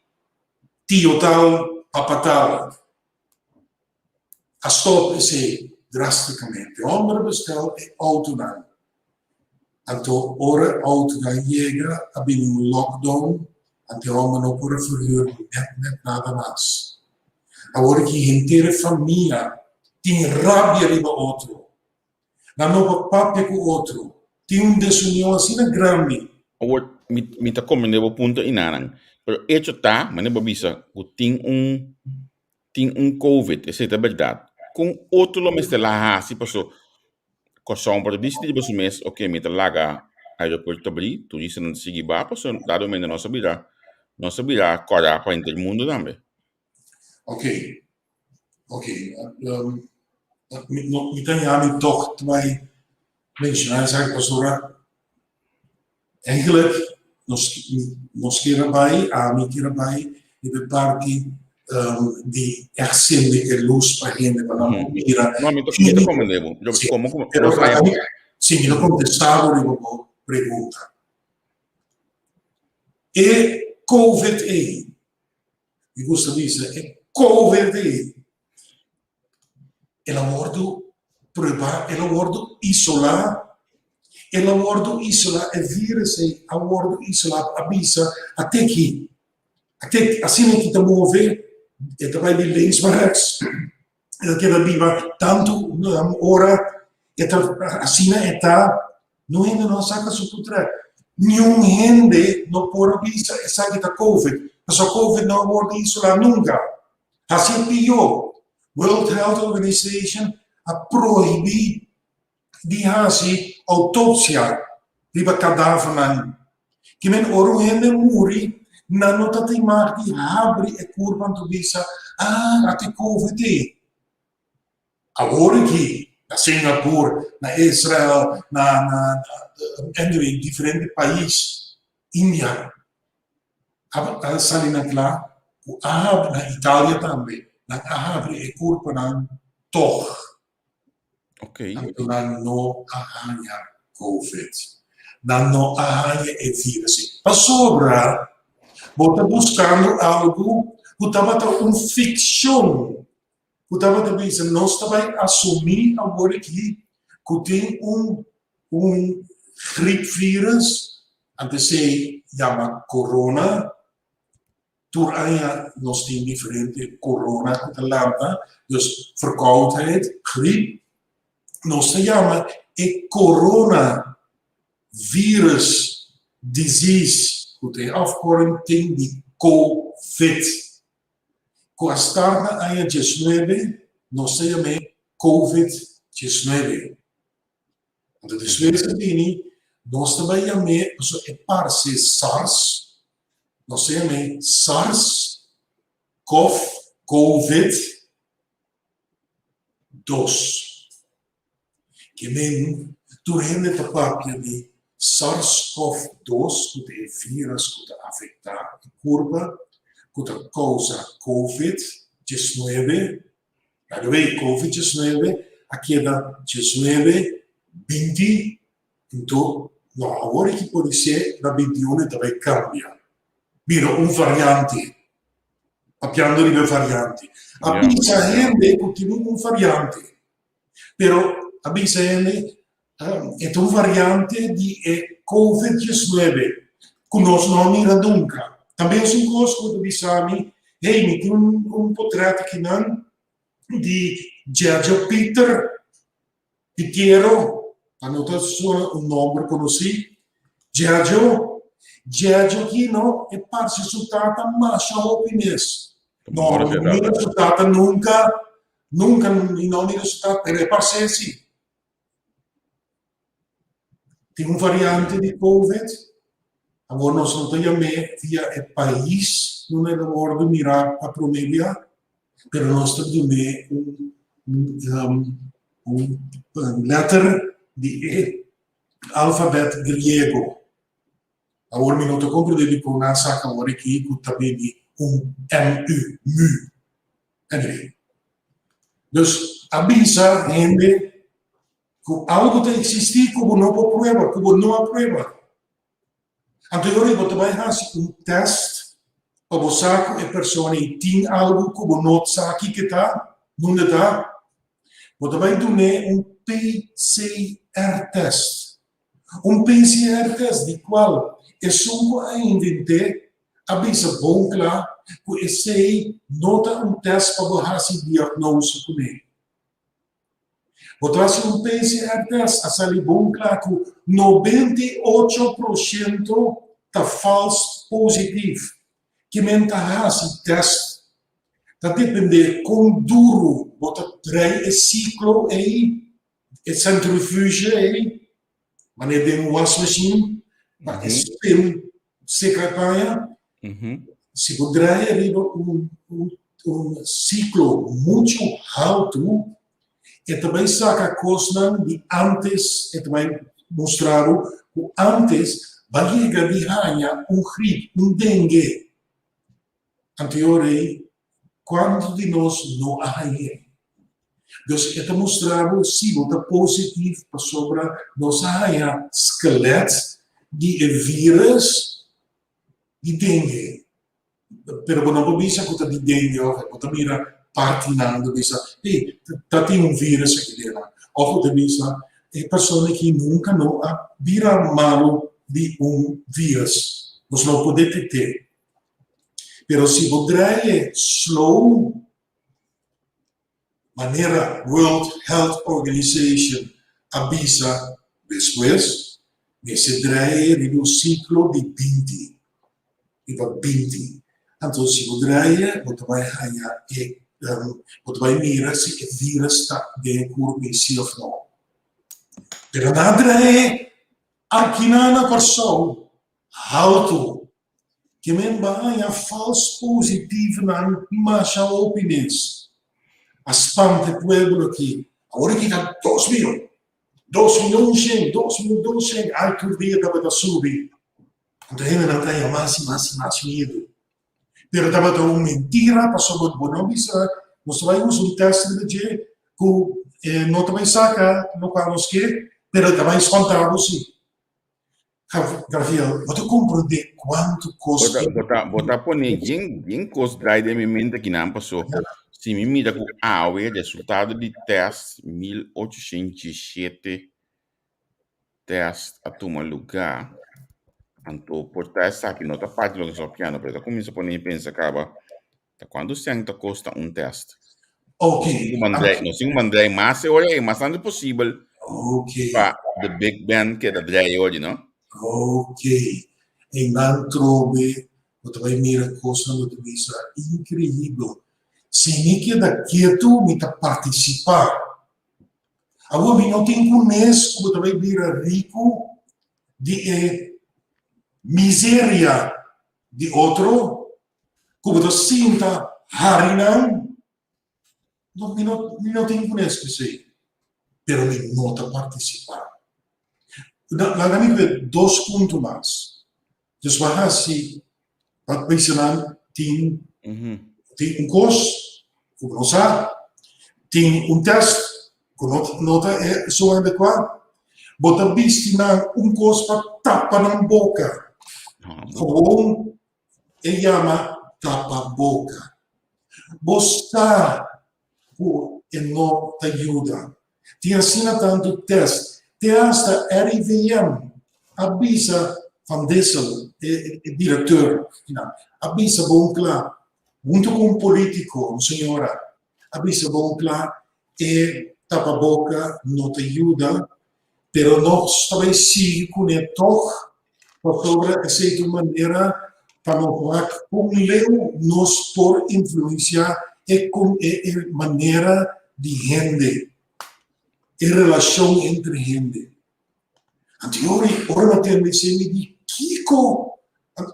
[SPEAKER 3] tiotal a patal. A stop is drasticamente. Homem bestel e auto dan. Então, ora auto dan chega, abbiamo un lockdown, então homem não pode verhuren, net nada mais. Agora que a inteira família tem rabia riba outro. Não papai com outro. Tem desunião assim grande.
[SPEAKER 2] Agora, me tá como nesse ponto inarang. Pero hecho tá, mas não bisa, tem COVID, essa é a verdade. Com outro lo mestre lá, assim passou. Coção para dizer de você mês, ok, me tá lá aeroporto abrir, tu disse não seguir ba, passou dado menos não sabia correr para o mundo também.
[SPEAKER 3] Ok. Me tenho toch twee mensen. Hij zei pastora, eigenlijk nos keren bij, ami keren bij, de party die echt zin de luz para gente para não mira.
[SPEAKER 2] Não, me tô como devo.
[SPEAKER 3] Sim, eu contestava a pergunta. E COVID-19, eu gosto de dizer, é COVID-19. Ela mordo provar, ela mordo isolar, é vírus, a mordo isolar, avisa até que assim que está mover, é também de links para rechts, é que vai viva tanto na hora, é assim está, não ainda não saca suputra, nenhum gente não pode avisar, essa que está COVID, mas a COVID não mordo isolar nunca, assim pior. World Health Organization a proibir de fazer autopsia de cadáver que men oriënte muri na nota te maak die abre e curva to bisa até COVID. Agora aqui na Singapura, na Israel, em diferentes países, Índia, a salina lá, na Itália também. Abre e curva nan toch.
[SPEAKER 2] Ok.
[SPEAKER 3] Dan no arranha COVID. Dan no arranha e vírus. Para sobrar, você buscando algo que estava ficção. Que estava dizendo, nós também assumir agora que tem griepvirus, antes se chama corona. Door nós temos diferente corona que lanta, dus verkoudheid, griep, nós se chama coronavirus disease, que tem afkorting de COVID. Com a start na 19, nós se chama COVID-19. Dat is weer het nós também chamamos parse SARS. Nós chamamos SARS-CoV-2. que men tu rende ta papia de SARS-CoV-2, que é vírus que afeta a curva, que causa COVID-19, COVID-19, aqui é da 19, 20, então, não, agora que pode ser da 21 também cambia. Vira variante. Abbiamo delle varianti. A Bissaende continua variante, però a Bissaende è una variante di COVID-19, con nos non era nunca. Também os conosco do Bissami, mi tem portrait aqui não di Giorgio Piero, annotato solo nome conheci, Giorgio que não é parte resultata, mas a opiniões. Não, não é resultata nunca não é resultata, é parte assim. Tem uma variante de COVID, agora nós não temos via o país, não é na hora de mirar a promédia, mas nós temos letra de alfabeto grego. Agora me não estou compreendendo com a saca agora aqui que também de MU. Entendeu? Então, avisa gente que algo tem que existir como não há prova, como não há prova. Então, eu vou também fazer teste para você que a pessoa tem algo como não sabe que está, não está. Vou também dar PCR test. PCR test de qual é só a inventei, avisa bom claro, que esse nota teste para fazer diagnóstico com ele. Vou trazer PCR test, a sair bom claro que 98% está falso positivo. Que menta esse teste, está depender com duro, bota 3 ciclo aí, é centrifuge aí, mas é de wash machine, mas é spin secretária, se poderia arriba ciclo muito alto, e também saca coisa de antes, e também mostraram que antes, barriga de rainha, gripe, dengue, anterior aí, quanto de nós não arranha. Então, está mostrando se está positivo para sobre nós arranha esqueleto de vírus de dengue. Pero quando não bisa que de dengue, quando mira partilhando, bisa, tá tem vírus aqui dentro. Ou quando bisa, é pessoa que nunca não vira mal de vírus. Nós não podemos ter. Pero se poderia slow maneira World Health Organization avisa depois, se deveria no ciclo de 20. Então, se poderia, você vai mirar se o vírus está de acordo com si ou não. Pero nada é aqui na pessoa alto. Que men vai falso positivo na marcha opiniões. A spante pueblo aqui. Agora que está 2 milhões, ai que dia estava a subir. Então ele não tem mais medo. Pero estava a mentira, passou muito bom, nós vamos um teste de que não também saca, não vamos que, pero também escontamos sim. Gabriel, você compreende quanto custa?
[SPEAKER 2] Bota pone em custo drai de minha mente que não passou. Se me mira com o resultado de teste 1807 teste a tomar lugar. Então, por teste aqui não está parte do que só piano, pero começa a pôr em pensa acaba. Quando senta custa teste?
[SPEAKER 3] Ok.
[SPEAKER 2] Não se mandei mais olha é bastante possível.
[SPEAKER 3] Ok.
[SPEAKER 2] Para the Big Ben que da drai hoje, não?
[SPEAKER 3] Ok. Em Nantrobe, você vai mirar coisa no Twitter incrível. Se me queda quieto, me tá participar. Agora, me não tem conhece, você vai virar rico de miséria de outro, como você sinta harinam, me não tem conhece que sei. pero me nota participar. Lá me ver 2 pontos mais. Dus we gaan zien wat wij zijn tien curso, como não sabe, tem teste, com nota é só adequado. Bota visto na curso para tapa na boca. Como ele chama tapa boca. Você não te ajuda. Tem assina tanto teste. Tem hasta RIVM. Avisa van Dessel, diretor, avisa bom claro, junto com um político, senhora, avisa bom claro, tapa boca não te ajuda, pero nós também seguimos com ele toch, sobre essa maneira, para não falar com leu nós por influência e com a maneira de gente, a relação entre gente. Anteriormente, ora não tem me Kiko,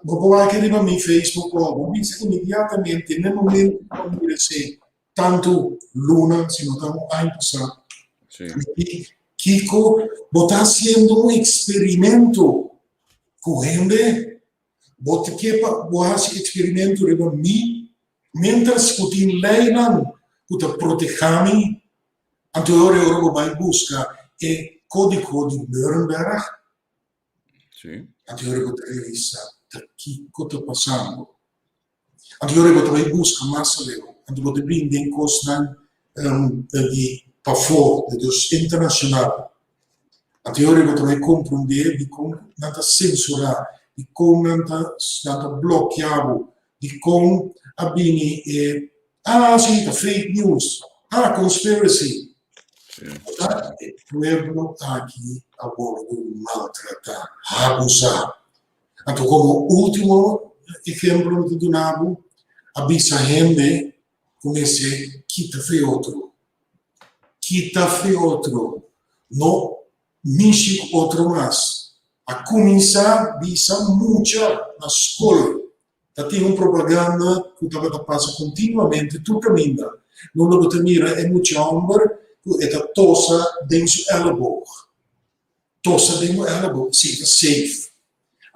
[SPEAKER 3] vou aqui no meu Facebook, vou dizer imediatamente, no momento que eu sei, tanto Luna, se não estamos a passar, Kiko, está fazendo experimento com gente, vou fazer experimento com mim, mientras eu tenho lei, eu protejo-me, anteriormente eu vou buscar o código de Nuremberg.
[SPEAKER 2] Sim.
[SPEAKER 3] Anterior eu revisar aqui o que está passando. Anterior eu também busco mais leu. Anterior eu brinco com os de pavor dos internacional. Anterior eu também compreender de como nada censurar, de como nada bloquear, de como abrir sim, fake news, conspiracy. O pueblo aqui agora maltratar, abusar. Então, como último exemplo do Nabo, avisa gente, comece a quita outro, não mexe outro mais. A começar, visa muito na escola. Tem propaganda que passa continuamente, tu caminha. Não lo mira, é muito homem, é tossa dentro do elleboog. Tossa dentro do elleboog, seja safe.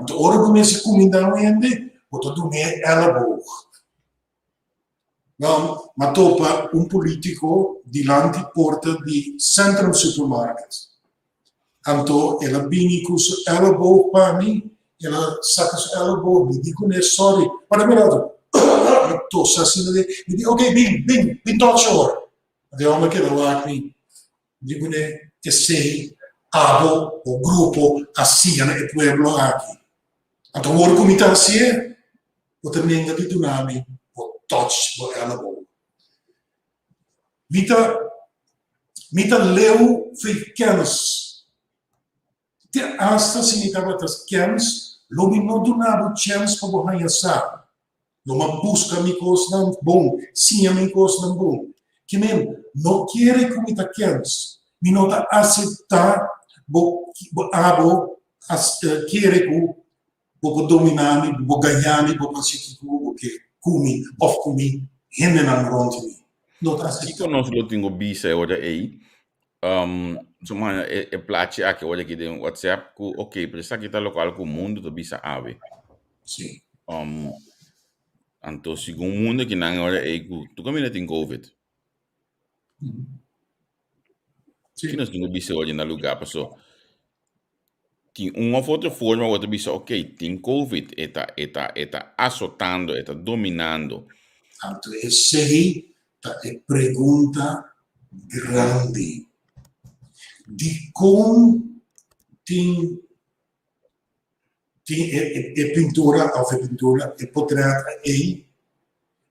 [SPEAKER 3] Então, a hora que começa a comida ainda, bota do meu elleboog. Não, mas topa político diante da porta de Centrum Supermarket. Então, ela vem com o elleboog para mim, ela saca o elleboog, me diz, sorry, para mim, tossa assim, me diz, ok, bem, touch agora. De homem que não há aqui, digo que sei, abo, o grupo, assim, o pueblo aqui. Então, o orgulho está assim, o também da vida nome, o touch, o elbow. Mita leu pequenos. Te hasta se me tava tas pequenos, logo não do nada chance para borrar essa. Não busca me coisa bom, sim a me coisa bom. Que mesmo não quer comida quentes, me não aceitar, quer que dominar, ganhar, fazer que come, ou come, gente na ronde me. Não aceitar.
[SPEAKER 2] Kiko nós lo tenho bisa agora aí. Somana é plache aqui olha aqui no WhatsApp que ok, precisa que tá local com o mundo do bisa ave.
[SPEAKER 3] Sim.
[SPEAKER 2] Então segundo mundo que não olha aí que tu caminha tem COVID. Que nós temos bisa hoje na lugar, pessoal. Tem uma outra forma, outra bisa, ok, tem COVID, está azotando, está dominando.
[SPEAKER 3] Então, essa é pergunta grande. De como tem pintura, é portrait aí,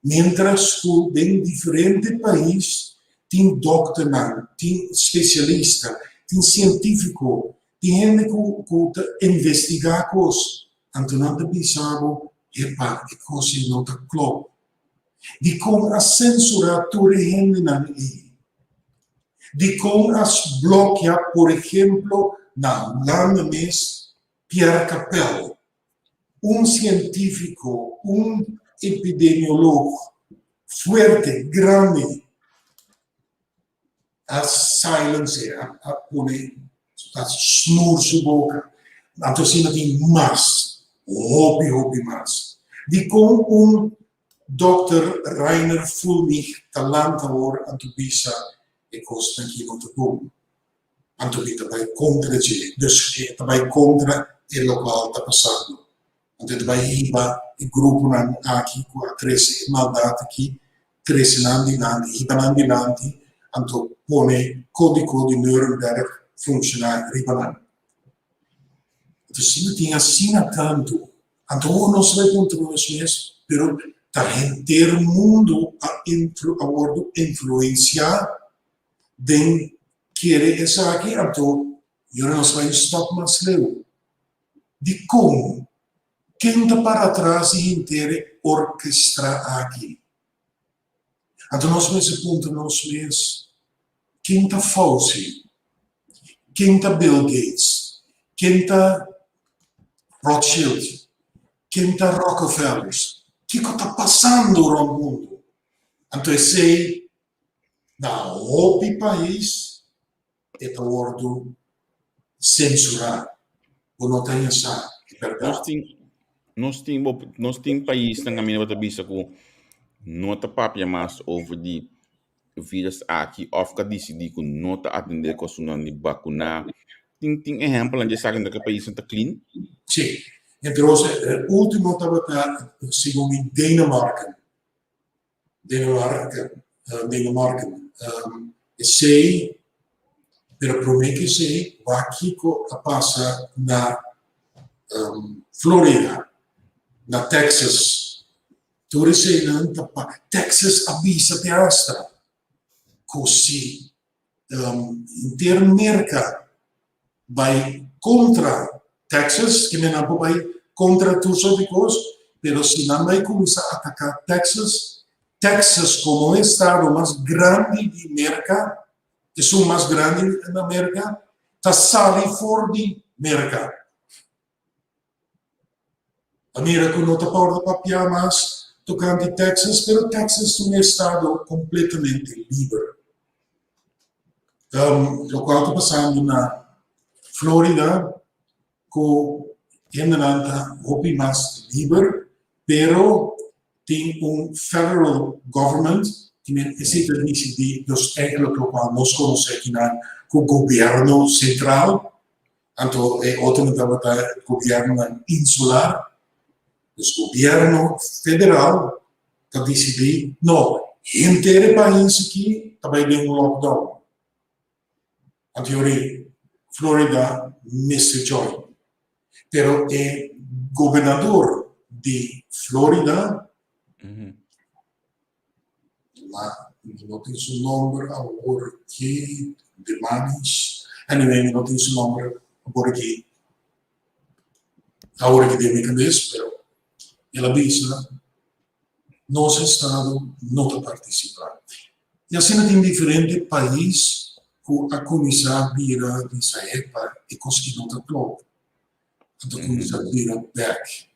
[SPEAKER 3] mientras que em diferentes países tem doctor, tem especialista, tem científico, tem gente que investiga coisas. Então, não é pensado, epa, é coisa não está claro. De como a censura toda gente na aí. De como as bloquear, por exemplo, na Landes, Pierre Capel, científico, epidemiólogo, forte, grande. a silence, a pone, a snur su boca. Anto sina tem mais, hobby mais. Die kon Dr. Rainer Fulmich talanta hoor anto bisa e costa aqui no tubo. Anto bita vai contra de, dus vai contra e local tá passando. Anto vai iba e grupo nan aqui com a 13 maldade aqui, 13 nandi, iba nandi, anto pone código de Nuremberg funcionar ribanan. Então, se não tinha assim tanto, então não se vai controlar isso, pero tá inteiro mundo a influenciar de querer essa aqui, então eu não sei stop mais leu. De como quem está para trás e inteiro orquestrar aqui. Então nós vamos ponto nós mesmos, quem está Fauci, quem está Bill Gates, quem está Rothschild, quem está Rockefeller, o que está passando no mundo? Então, sei, na outro país, é ordo censurar, ou não tem essa liberdade.
[SPEAKER 2] Nós temos país na minha cabeça que não está papia mais over de vírus aqui, ou que decidir que não está atender com a vacuna. Tem exemplo onde sabe que o país está clean?
[SPEAKER 3] Sim. Então, o último estava segundo Dinamarca. Sei, pero promete sei, o aqui passa na Florida, na Texas. Tu sei não Texas avisa te astra. Così, intermerca vai contra Texas, que não vai contra tudo sobre coisas, mas se não vai começar a atacar Texas como o estado mais grande de América, é o mais grande na América, está saindo fora de América. A América não está para papiar mais tocando Texas, mas Texas é um estado completamente livre. O qual está passando na Florida, com ainda hobby mais livre, pero tem federal government que necessita decidir dos eigenlijk o qual nós conhecemos aqui com o governo central, então é outro governo insular, o governo federal está decidir, não, inteiro país aqui também tem lockdown. A teoria, Florida, Mr. Joy. Pero el gobernador de Florida, no tiene su nombre ahora aquí, de Manis, anyway, no tiene su nombre ahora que de mi cabeza, pero él avisa, nuestro estado no está participando. Y así en diferentes países, a começar a virar dessa época e conseguir outra prova. Então, começar a virar back.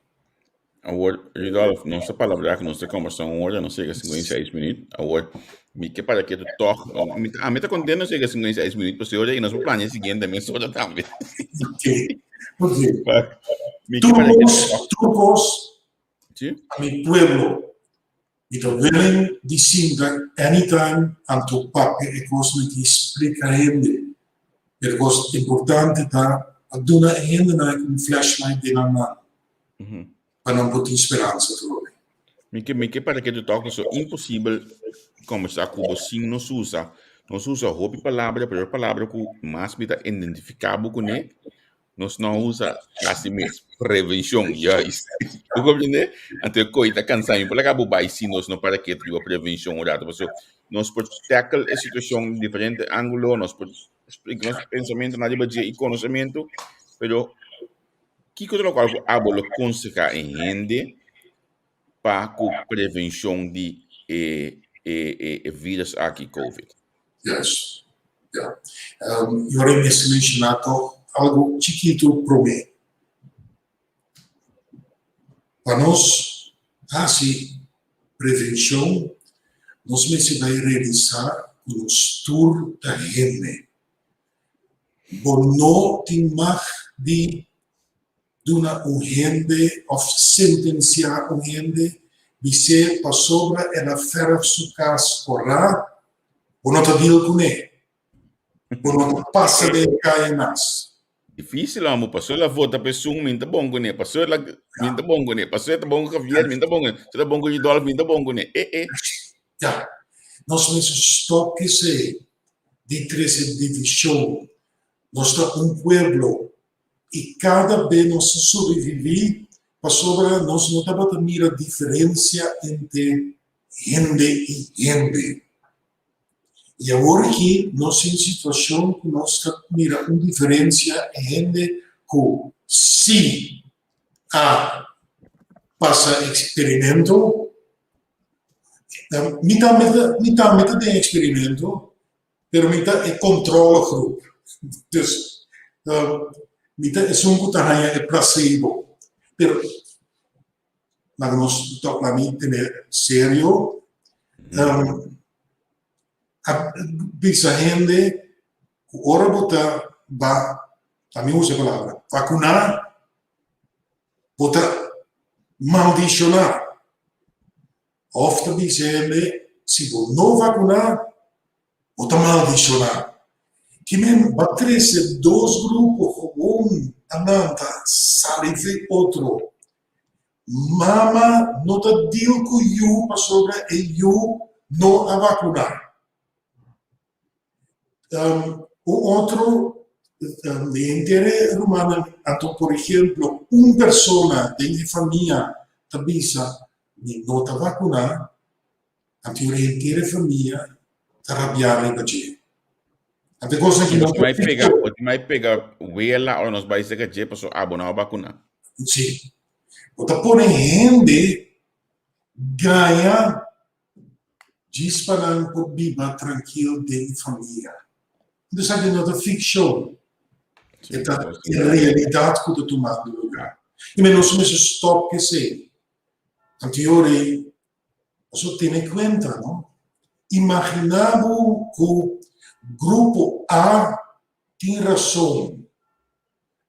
[SPEAKER 2] Agora, Ridolfo, nossa palavra que nós conversamos hoje, não sei, 56 minutos. Agora, me que para que tu toque, a meta contente não chega 56 minutos, porque hoje nós planeamos o seguinte também, só também.
[SPEAKER 3] Ok. Porque,
[SPEAKER 2] trucos,
[SPEAKER 3] a mi pueblo, então, willing die zien dat anytime aan het pakken, ik was met die spreken. Het was important dat ik doe naar een flashlight die aan para não botar esperança também.
[SPEAKER 2] Me que para que tu toque so impossível conversar com você não usa hobby palavra, pero palavra que mais bita identificável com ele. Nós não usa quase mesmo prevenção, já isso. Tu compreende? Então, coisa cansado, por acabo vai se nós não para que tu prevenção orada, porque nós podemos tackle a situação de diferente ângulo, nós podemos explicar nosso pensamento na debate e conhecimento, pero que coisa local abolo conseguir em rende para com prevenção de vírus aqui COVID.
[SPEAKER 3] Yes. Yeah. Eu havia mencionado algo chiquito para mim. Para nós, assim, prevenção, nós vai realizar com o stur da gente. Não tem mais de duna um gente ou sentenciar um gente dizer para sobra ela ferra sucas corra ou não tá deal com ele ou não passa de cair nas
[SPEAKER 2] Difícil amo, pastor la vota pessoa minta bom com ele, pastor la minta bom com ele, pastor tá bom com Javier, minta bom com ele, tá bom com Idolfo, minta bom com ele.
[SPEAKER 3] já nós mesmos stop que se de três divisão nós está um pueblo e cada vez nós sobreviver para sobre nós não dá para mirar a diferença entre gente e gente. E agora aqui nós em situação que nós mira uma diferença entre que se passa experimento, metade de experimento, pero metade é controla o grupo. Então, metade é um que é placebo. Pero, mas nós estamos tener sério. Bisa gente, ora bota va, também usa a palavra, vacunar, bota maldicionar. Ofta bisa gente, se você não vacunar, bota maldicionar. Que mesmo, vai crescer dois grupos, um ananta, salive outro. Mama não está deal com you para sobre e you não a vacunar. Outro de interesse humano, então, por exemplo, uma pessoa de família tabisa não está vacunada, então a inteira família está rabiada para ti. Até coisa que não
[SPEAKER 2] vai pegar o ela ou nós vai ser que je passou abonar a vacuna.
[SPEAKER 3] Sim. Então, por gente ganha disparando por viver tranquilo dentro da família. Então, sabe, não é ficção. É a realidade que está tomando lugar. E nós somos stop que sei. Anteriormente, nós temos em conta, não? Imaginamos que o grupo A tem razão,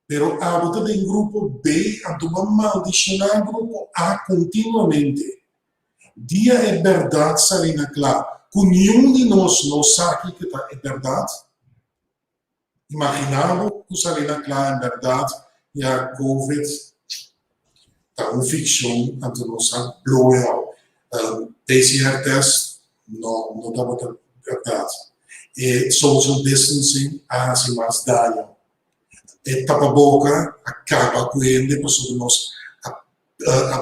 [SPEAKER 3] pero a volta do grupo B, então vamos maldicionar o grupo A continuamente. Dia é verdade, Salina Clara. Com nenhum de nós não sabe que é verdade. Imaginamos que Salina Clara é verdade e a Covid está uma ficção, então não sabe, blowout. PCR test não dá para verdade. Social distancing hace mais dano. Tapa-boca acaba com ele, porque nós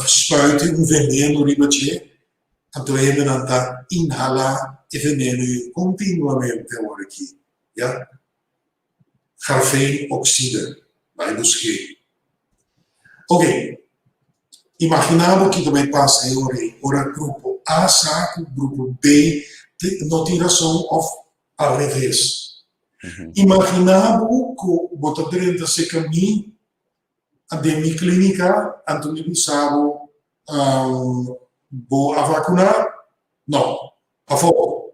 [SPEAKER 3] spuiten veneno riba de então ele não está inhalar e veneno continuamente agora aqui, já? Grafeen oxide, vai buscar. Ok, imaginamos que também passa agora grupo A saco, grupo B não tem razão ao revés. Imaginamos que bota dentro desse caminho a minha clínica, então me sabe vou a vacunar? Não, a favor.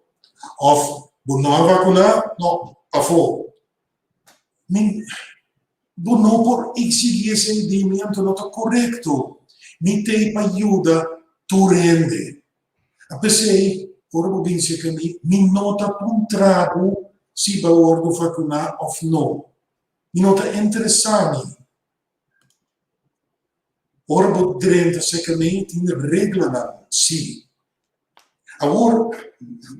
[SPEAKER 3] Ou vou não a vacunar? Não, a favor. Vou não por exigir esse entendimento não está correto. Me tem para ajuda, tu rende. A pessoa, por o bem se caminho, me nota contrato se vai ordo vacunar ou não. Me nota interessante. Ora, vou dentro se caminho, tem regra não, sim. Agora,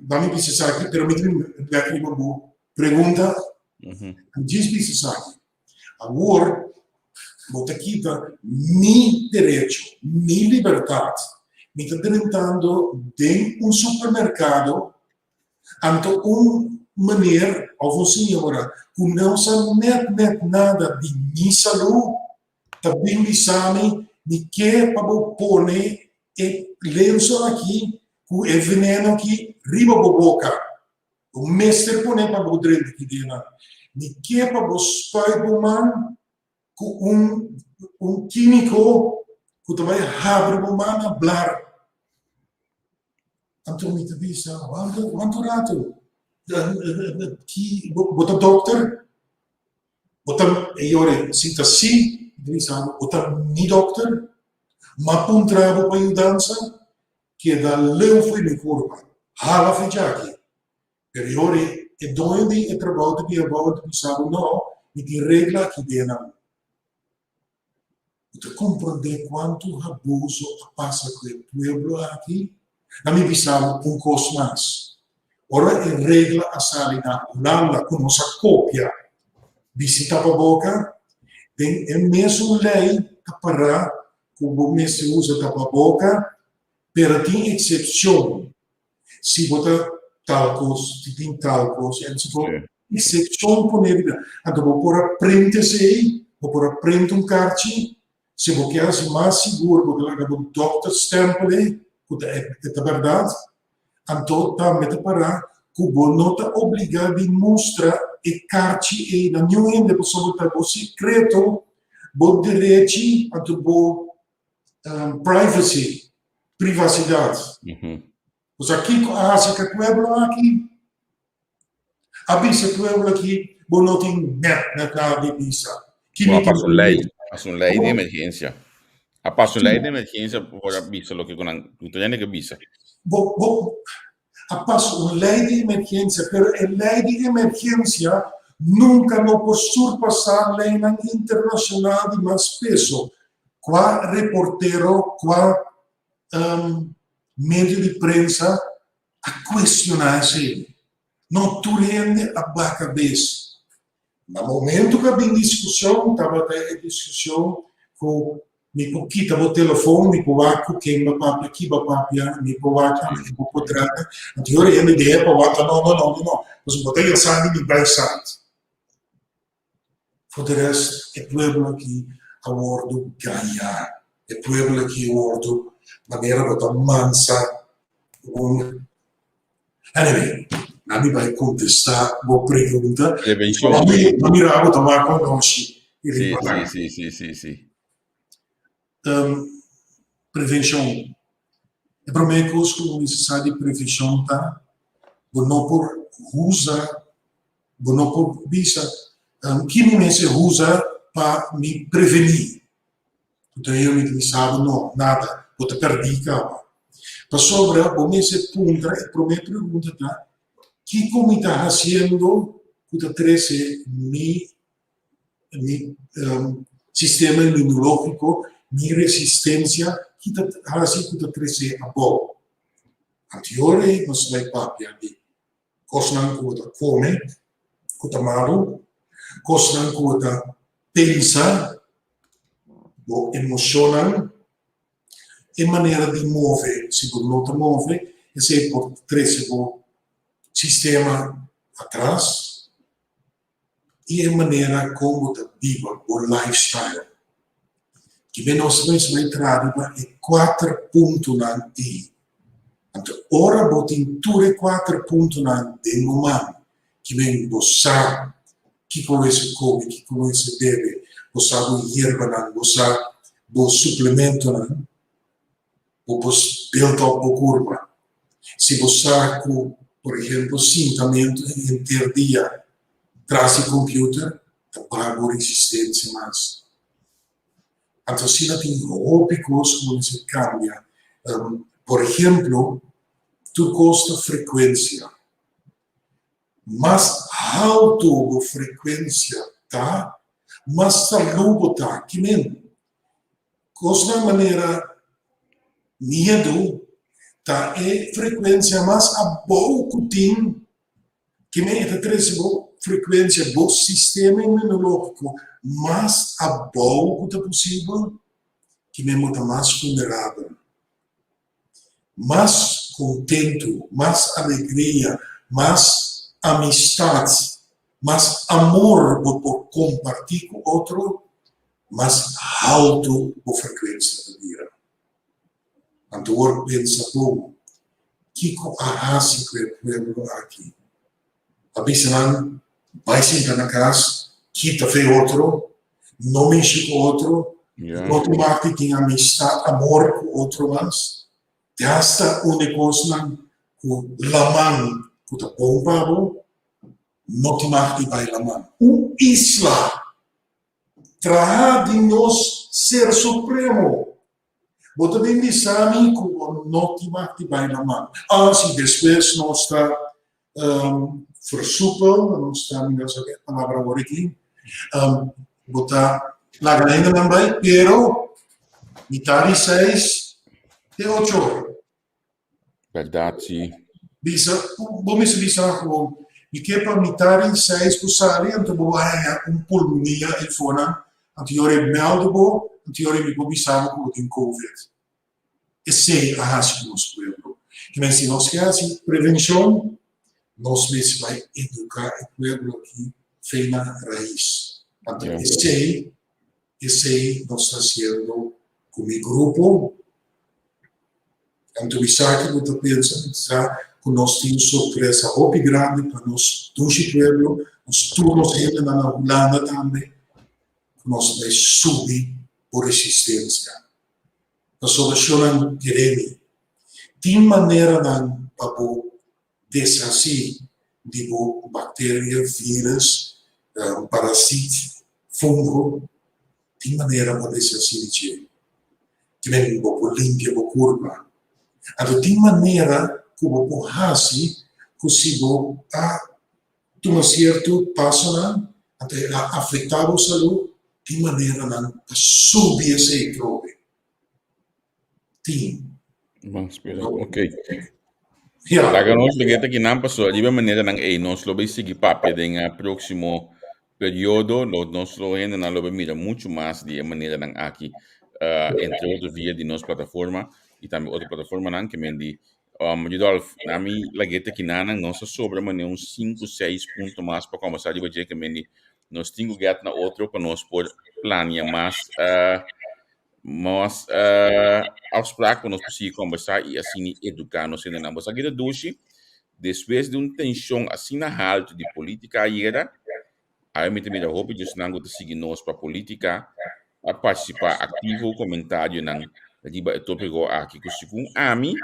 [SPEAKER 3] vamos precisar aqui, pero me tem uma boa pergunta. Diz precisar aqui. Agora, vou aqui dar meu direito, minha liberdade. Me está tentando de um supermercado, então uma maneira, ou você agora, que não sabe nada de minha saúde, também me sabe me quer para pôr e lenço aqui, com o veneno aqui, riba da boca. O mestre põe para o dentro aqui dentro. Me quer para o espelho humano, com químico, que também abre o humano a falar. Então, me diz, quanto rato? que bota dokter, bota ore sinta si, bota ni dokter, ma puntrabo pa dança que da leu foi me curva, hala fijaki, per ore e doendi e trabalho que about sabe não, e de regla que dena. Você compreende quanto abuso passa com o pueblo aqui? A mim bisava coisa mais. Ora, em regra, a salida, Holanda, com nossa cópia, visita a boca, tem a mesma lei para que o mesmo usa tapa-boca, mas tem exceção. Se botar talcos, se tem talcos, exceção por ele. Então, vou pôr a prenda aí, vou pôr a prenda carte, se você quer ser mais seguro, porque lá tem um doctor stempel, que é verdade, então também para que você não está obrigado a mostrar e carte e na nenhuma ainda pessoa está o secreto, o direito a tu privacidade. Mas aqui acha que o pueblo aqui, avisa o pueblo aqui, você não tem nada de visa.
[SPEAKER 2] Passa una ley de emergencia. Passa una lei di emergenza por avviso lo che con l'italiano che avvisa.
[SPEAKER 3] Passa una lei di emergenza, però la lei di emergenza nunca non può surpassare la lei internazionale di más peso. Qua reportero, qua medio di prensa a questionarsi. Non tu rende a cabeça. No momento que havia discussão, estava a discussão com mi poquita o telefone, mi povaco, que me papi aqui, mi povaco, mi podrada. Anterior ele ideia para não. Mas botei a sangue de by side. For the rest, é pueblo aqui a bordo ganhar. É pueblo aqui a bordo maneira bota mansa. Anyway. A mim vai contestar a pergunta. Ma miravo da conosci.
[SPEAKER 2] Sì.
[SPEAKER 3] Prevenção. É para mim que é necessário prevenção, tá? Não por usa, não por visa. Que me se usa para me prevenir. Então eu me sabe não, nada. Vou te perder, cara. Para sobre, o me se punta, é para mim pergunta, tá? Que como está fazendo que cresce mi sistema imunológico, mi resistência, que está fazendo que cresce a bom. Anteriore, nós vai papia de coisas que está come, que está malo, coisas que está pensa, ou emociona, e maneira de mover, se você não está move, esse é por cresce o sistema atrás e a maneira como está viva o lifestyle. Que nós vamos entrar em 4 pontos aí. Então, ora, vou ter 4 pontos de humano que vem gostar, que começa a comer, que começa a beber, gostar de erva, gostar do suplemento, ou build up a curva. Se gostar com por exemplo, cintamento interdia, traz o computer, paga resistência mais. Então, se não tem ópicos, como se cambia. Por exemplo, tu gosta frequência. Mas alto a frequência, tá? Mas saludo, tá? Que nem? Coisa maneira, medo, tá? É frequência mais a pouco tem que nem é frequência do sistema imunológico mais a pouco é possível que nem muito mais vulnerável, mais contento, mais alegria, mais amizade, mais amor por compartilhar com outro, mais alto a frequência da vida. Então, pensa como que a raça que é pueblo aqui. A pessoa vai sentar na casa, quita ver outro, não mexe com outro, automaticamente tem amistade, amor com outro mais. Gasta um negócio com lamang Kuta bom pabo, não te mate bailaman. Isla, traha de nós ser supremo. Bota bem de sami como não te mate bailaman. Se depois nós está versupel, nós está, não sei a palavra agora aqui, bota la ainda também, pero mitad 6 de 8.
[SPEAKER 2] Verdade, sim.
[SPEAKER 3] Vamos dizer como e que para mitad 6 pusali, então vou pulmonia e fona, anterior meldo bo, anterior me pobisava com o COVID. Esse é a raça do nosso povo. Que nem se nós queremos prevenção, nós mesmos vai educar o povo aqui, feio na raiz. Então, esse nós está sendo com o grupo. Então, isso aqui eu estou pensando, que nós temos surpresa muito grande para nós, do povo, nós todos ainda na Holanda também, que nós vai subir por resistência. A solução que queremos, de maneira para desfazer de bactéria, vírus, parasita, fungo, de maneira para desfazer de que vem limpia a curva. Então, de maneira que o raci consigo tomar certo passo até afetar a saúde, de maneira para subir esse prove.
[SPEAKER 2] Vamos esperar. Ok. Laga nós ligeta que não passou de maneira nós lo vai seguir papel em próximo período, nós lo ainda não lo mira muito mais de maneira aqui entre outros via de nossa plataforma e também outra plataforma que mendi Rudolf, a mim ligeta que não se sobra maneira uns 5, 6 pontos mais para começar de dizer que mendi nós temos que na outro para nós por planear mas afspraak para nós possível conversar e assim educar nós ainda não. Mas aqui da Dushi, depois de uma tensão assim na alta de política aí aí me também roupa de não de seguir nós para política, a participar ativo, comentário não, riba é tópico aqui que segundo a mim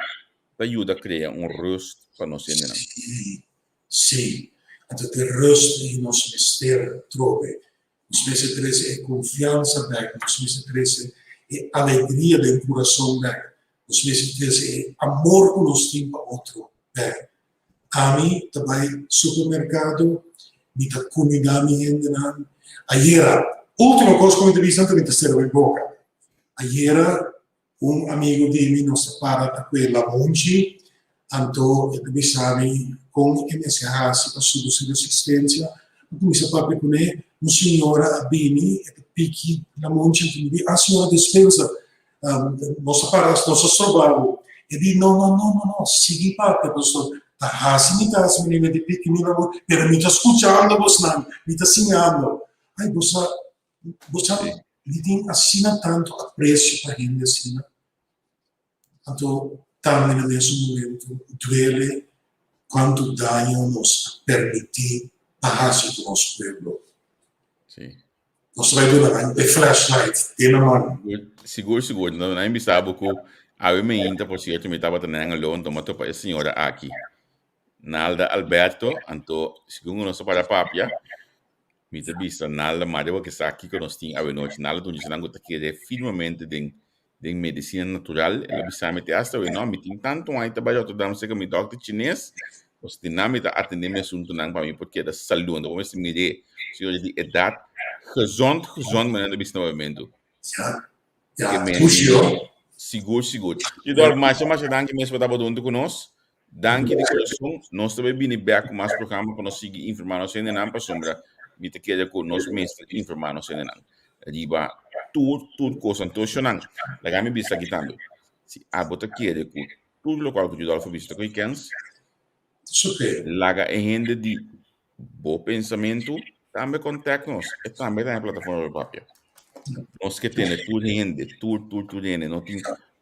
[SPEAKER 2] ajuda a criar rosto para nós ainda não.
[SPEAKER 3] Sim, então ter rosto e nós mistério trove, nós mesmos trazer confiança back, nós mesmos trazer alegria do coração back, nós mesmos trazer amor que nós temos para outro back. A mim também supermercado, me está comunidade ainda não. Ayer, última coisa que eu entrevistei também está sendo em boca. Ayer amigo de mim nos separa da quella monte, então ele sabe com esse raça para sua subsistência, começa a falar com ele, uma senhora Bini, pique na monte, que me diz, a senhora dispensa nossa parada, nosso trabalho. Ele diz, não, siga papi, pastor. A raça me dá, essa menina de pique, me está escutando, você me está ensinando. Aí você ele tem assina tanto apreço para ele, assina. Então, também nesse momento, duele quanto dano nos permite a raça do nosso povo.
[SPEAKER 2] Sim.
[SPEAKER 3] Nós vamos dar um flashlight, tem na mão.
[SPEAKER 2] Seguro. Não é sabe que a minha ainda, por certo, me estava tendo um leão, tomato para a senhora aqui. Nalda Alberto, então, segundo nossa para papia, me está visto, nalda Maria, que está aqui com nós, a noite, nalda, tu disse, não, que é firmemente de medicina natural, ela bisa me te hasta, não, me tem tanto aí, trabalho, tu damos, sei que me doctor chinês, os dinâmica atender me assunto, não, para mim, porque é da saúde, como se me dê, se eu de idade, gezond, mas não bisa novamente. Seguro. E do mais, danke mesmo para estar com nós. Danke de coração. Nós também vim back com mais programa para nós seguir informar nós ainda não para sombra. Me te querer com nós mesmos informar nós ainda não. Riba tudo coisa então não. Lá me bisa aqui também. Se a bota querer com tudo local que o Rodolfo vista com weekends.
[SPEAKER 3] Super.
[SPEAKER 2] Lá é gente de bom pensamento também contacta nós. E também na plataforma do papel. Nós que temos tudo gente,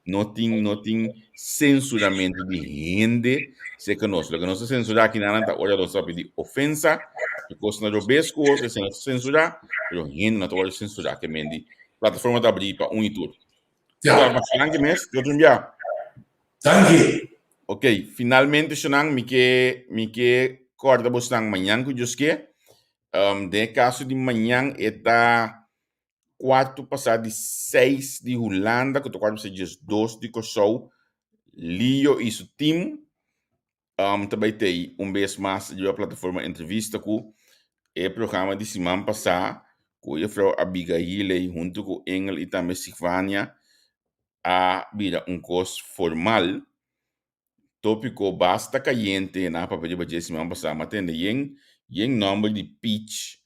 [SPEAKER 2] não tem censuramento de gente, se que nós censurar aqui na nada, olha nós sabe de ofensa, porque nós robesco, se nós censurar, pero gente não pode censurar, que mendi plataforma da abrir para e tudo. Então, mas danke mesmo, eu já.
[SPEAKER 3] Danke.
[SPEAKER 2] Ok, finalmente sonang mi que corda bostang manhã que juske. De caso de manhã está 4 passar de 6 de Holanda, que o quarto passar de 2 de Kosovo. Lio e seu time. Também tem vez mais de uma plataforma entrevista com o programa de semana passada, com a Frau Abigail junto com Engel e também Silvânia, a vida curso formal. Tópico basta caliente na papel de semana passada, mas tem yen número de pitch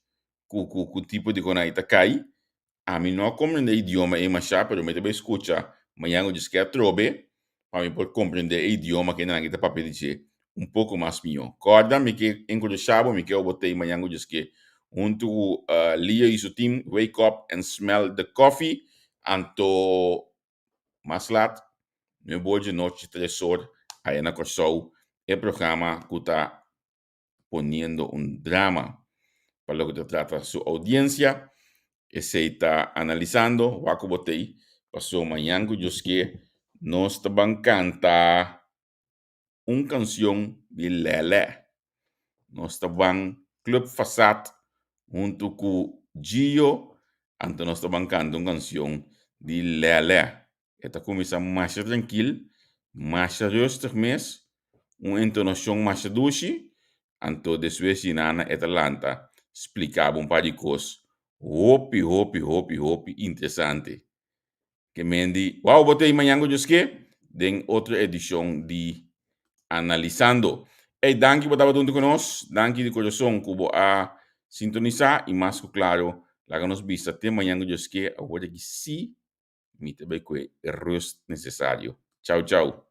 [SPEAKER 2] com tipo de conaita cai. A mim não compreende idioma em machá, pero me também escuta, amanhã eu disse que é trobe, para mim poder compreender o idioma que não está papel de pouco mais melhor. Corda, me que encorajava, me que eu botei amanhã eu disse que junto Lia e seu time, wake up and smell the coffee, anto mais lat, me vou de noite 3 horas, aí na Kosovo, o programa que está poniendo drama para lo que trata su audiencia. Se está analizando, Waco Botei, pasó mañana que nos van canta una canción de Lele. Nos van Club Fasat junto con Gio, ante nos van canta una canción de Lele. Esta comienza más tranquilo, más rustig mes, una entonación más dulce, ante después de nana Atlanta, explicaba un par de cosas. Hopi interessante. Que mendi, wow, botei manhã que den outra edição de Analisando. E danke por estar junto conosco, danke de coração cubo a sintonizar e mais claro, lá nos vista até manhã que agora que sim, me também que é necessário. Tchau, tchau.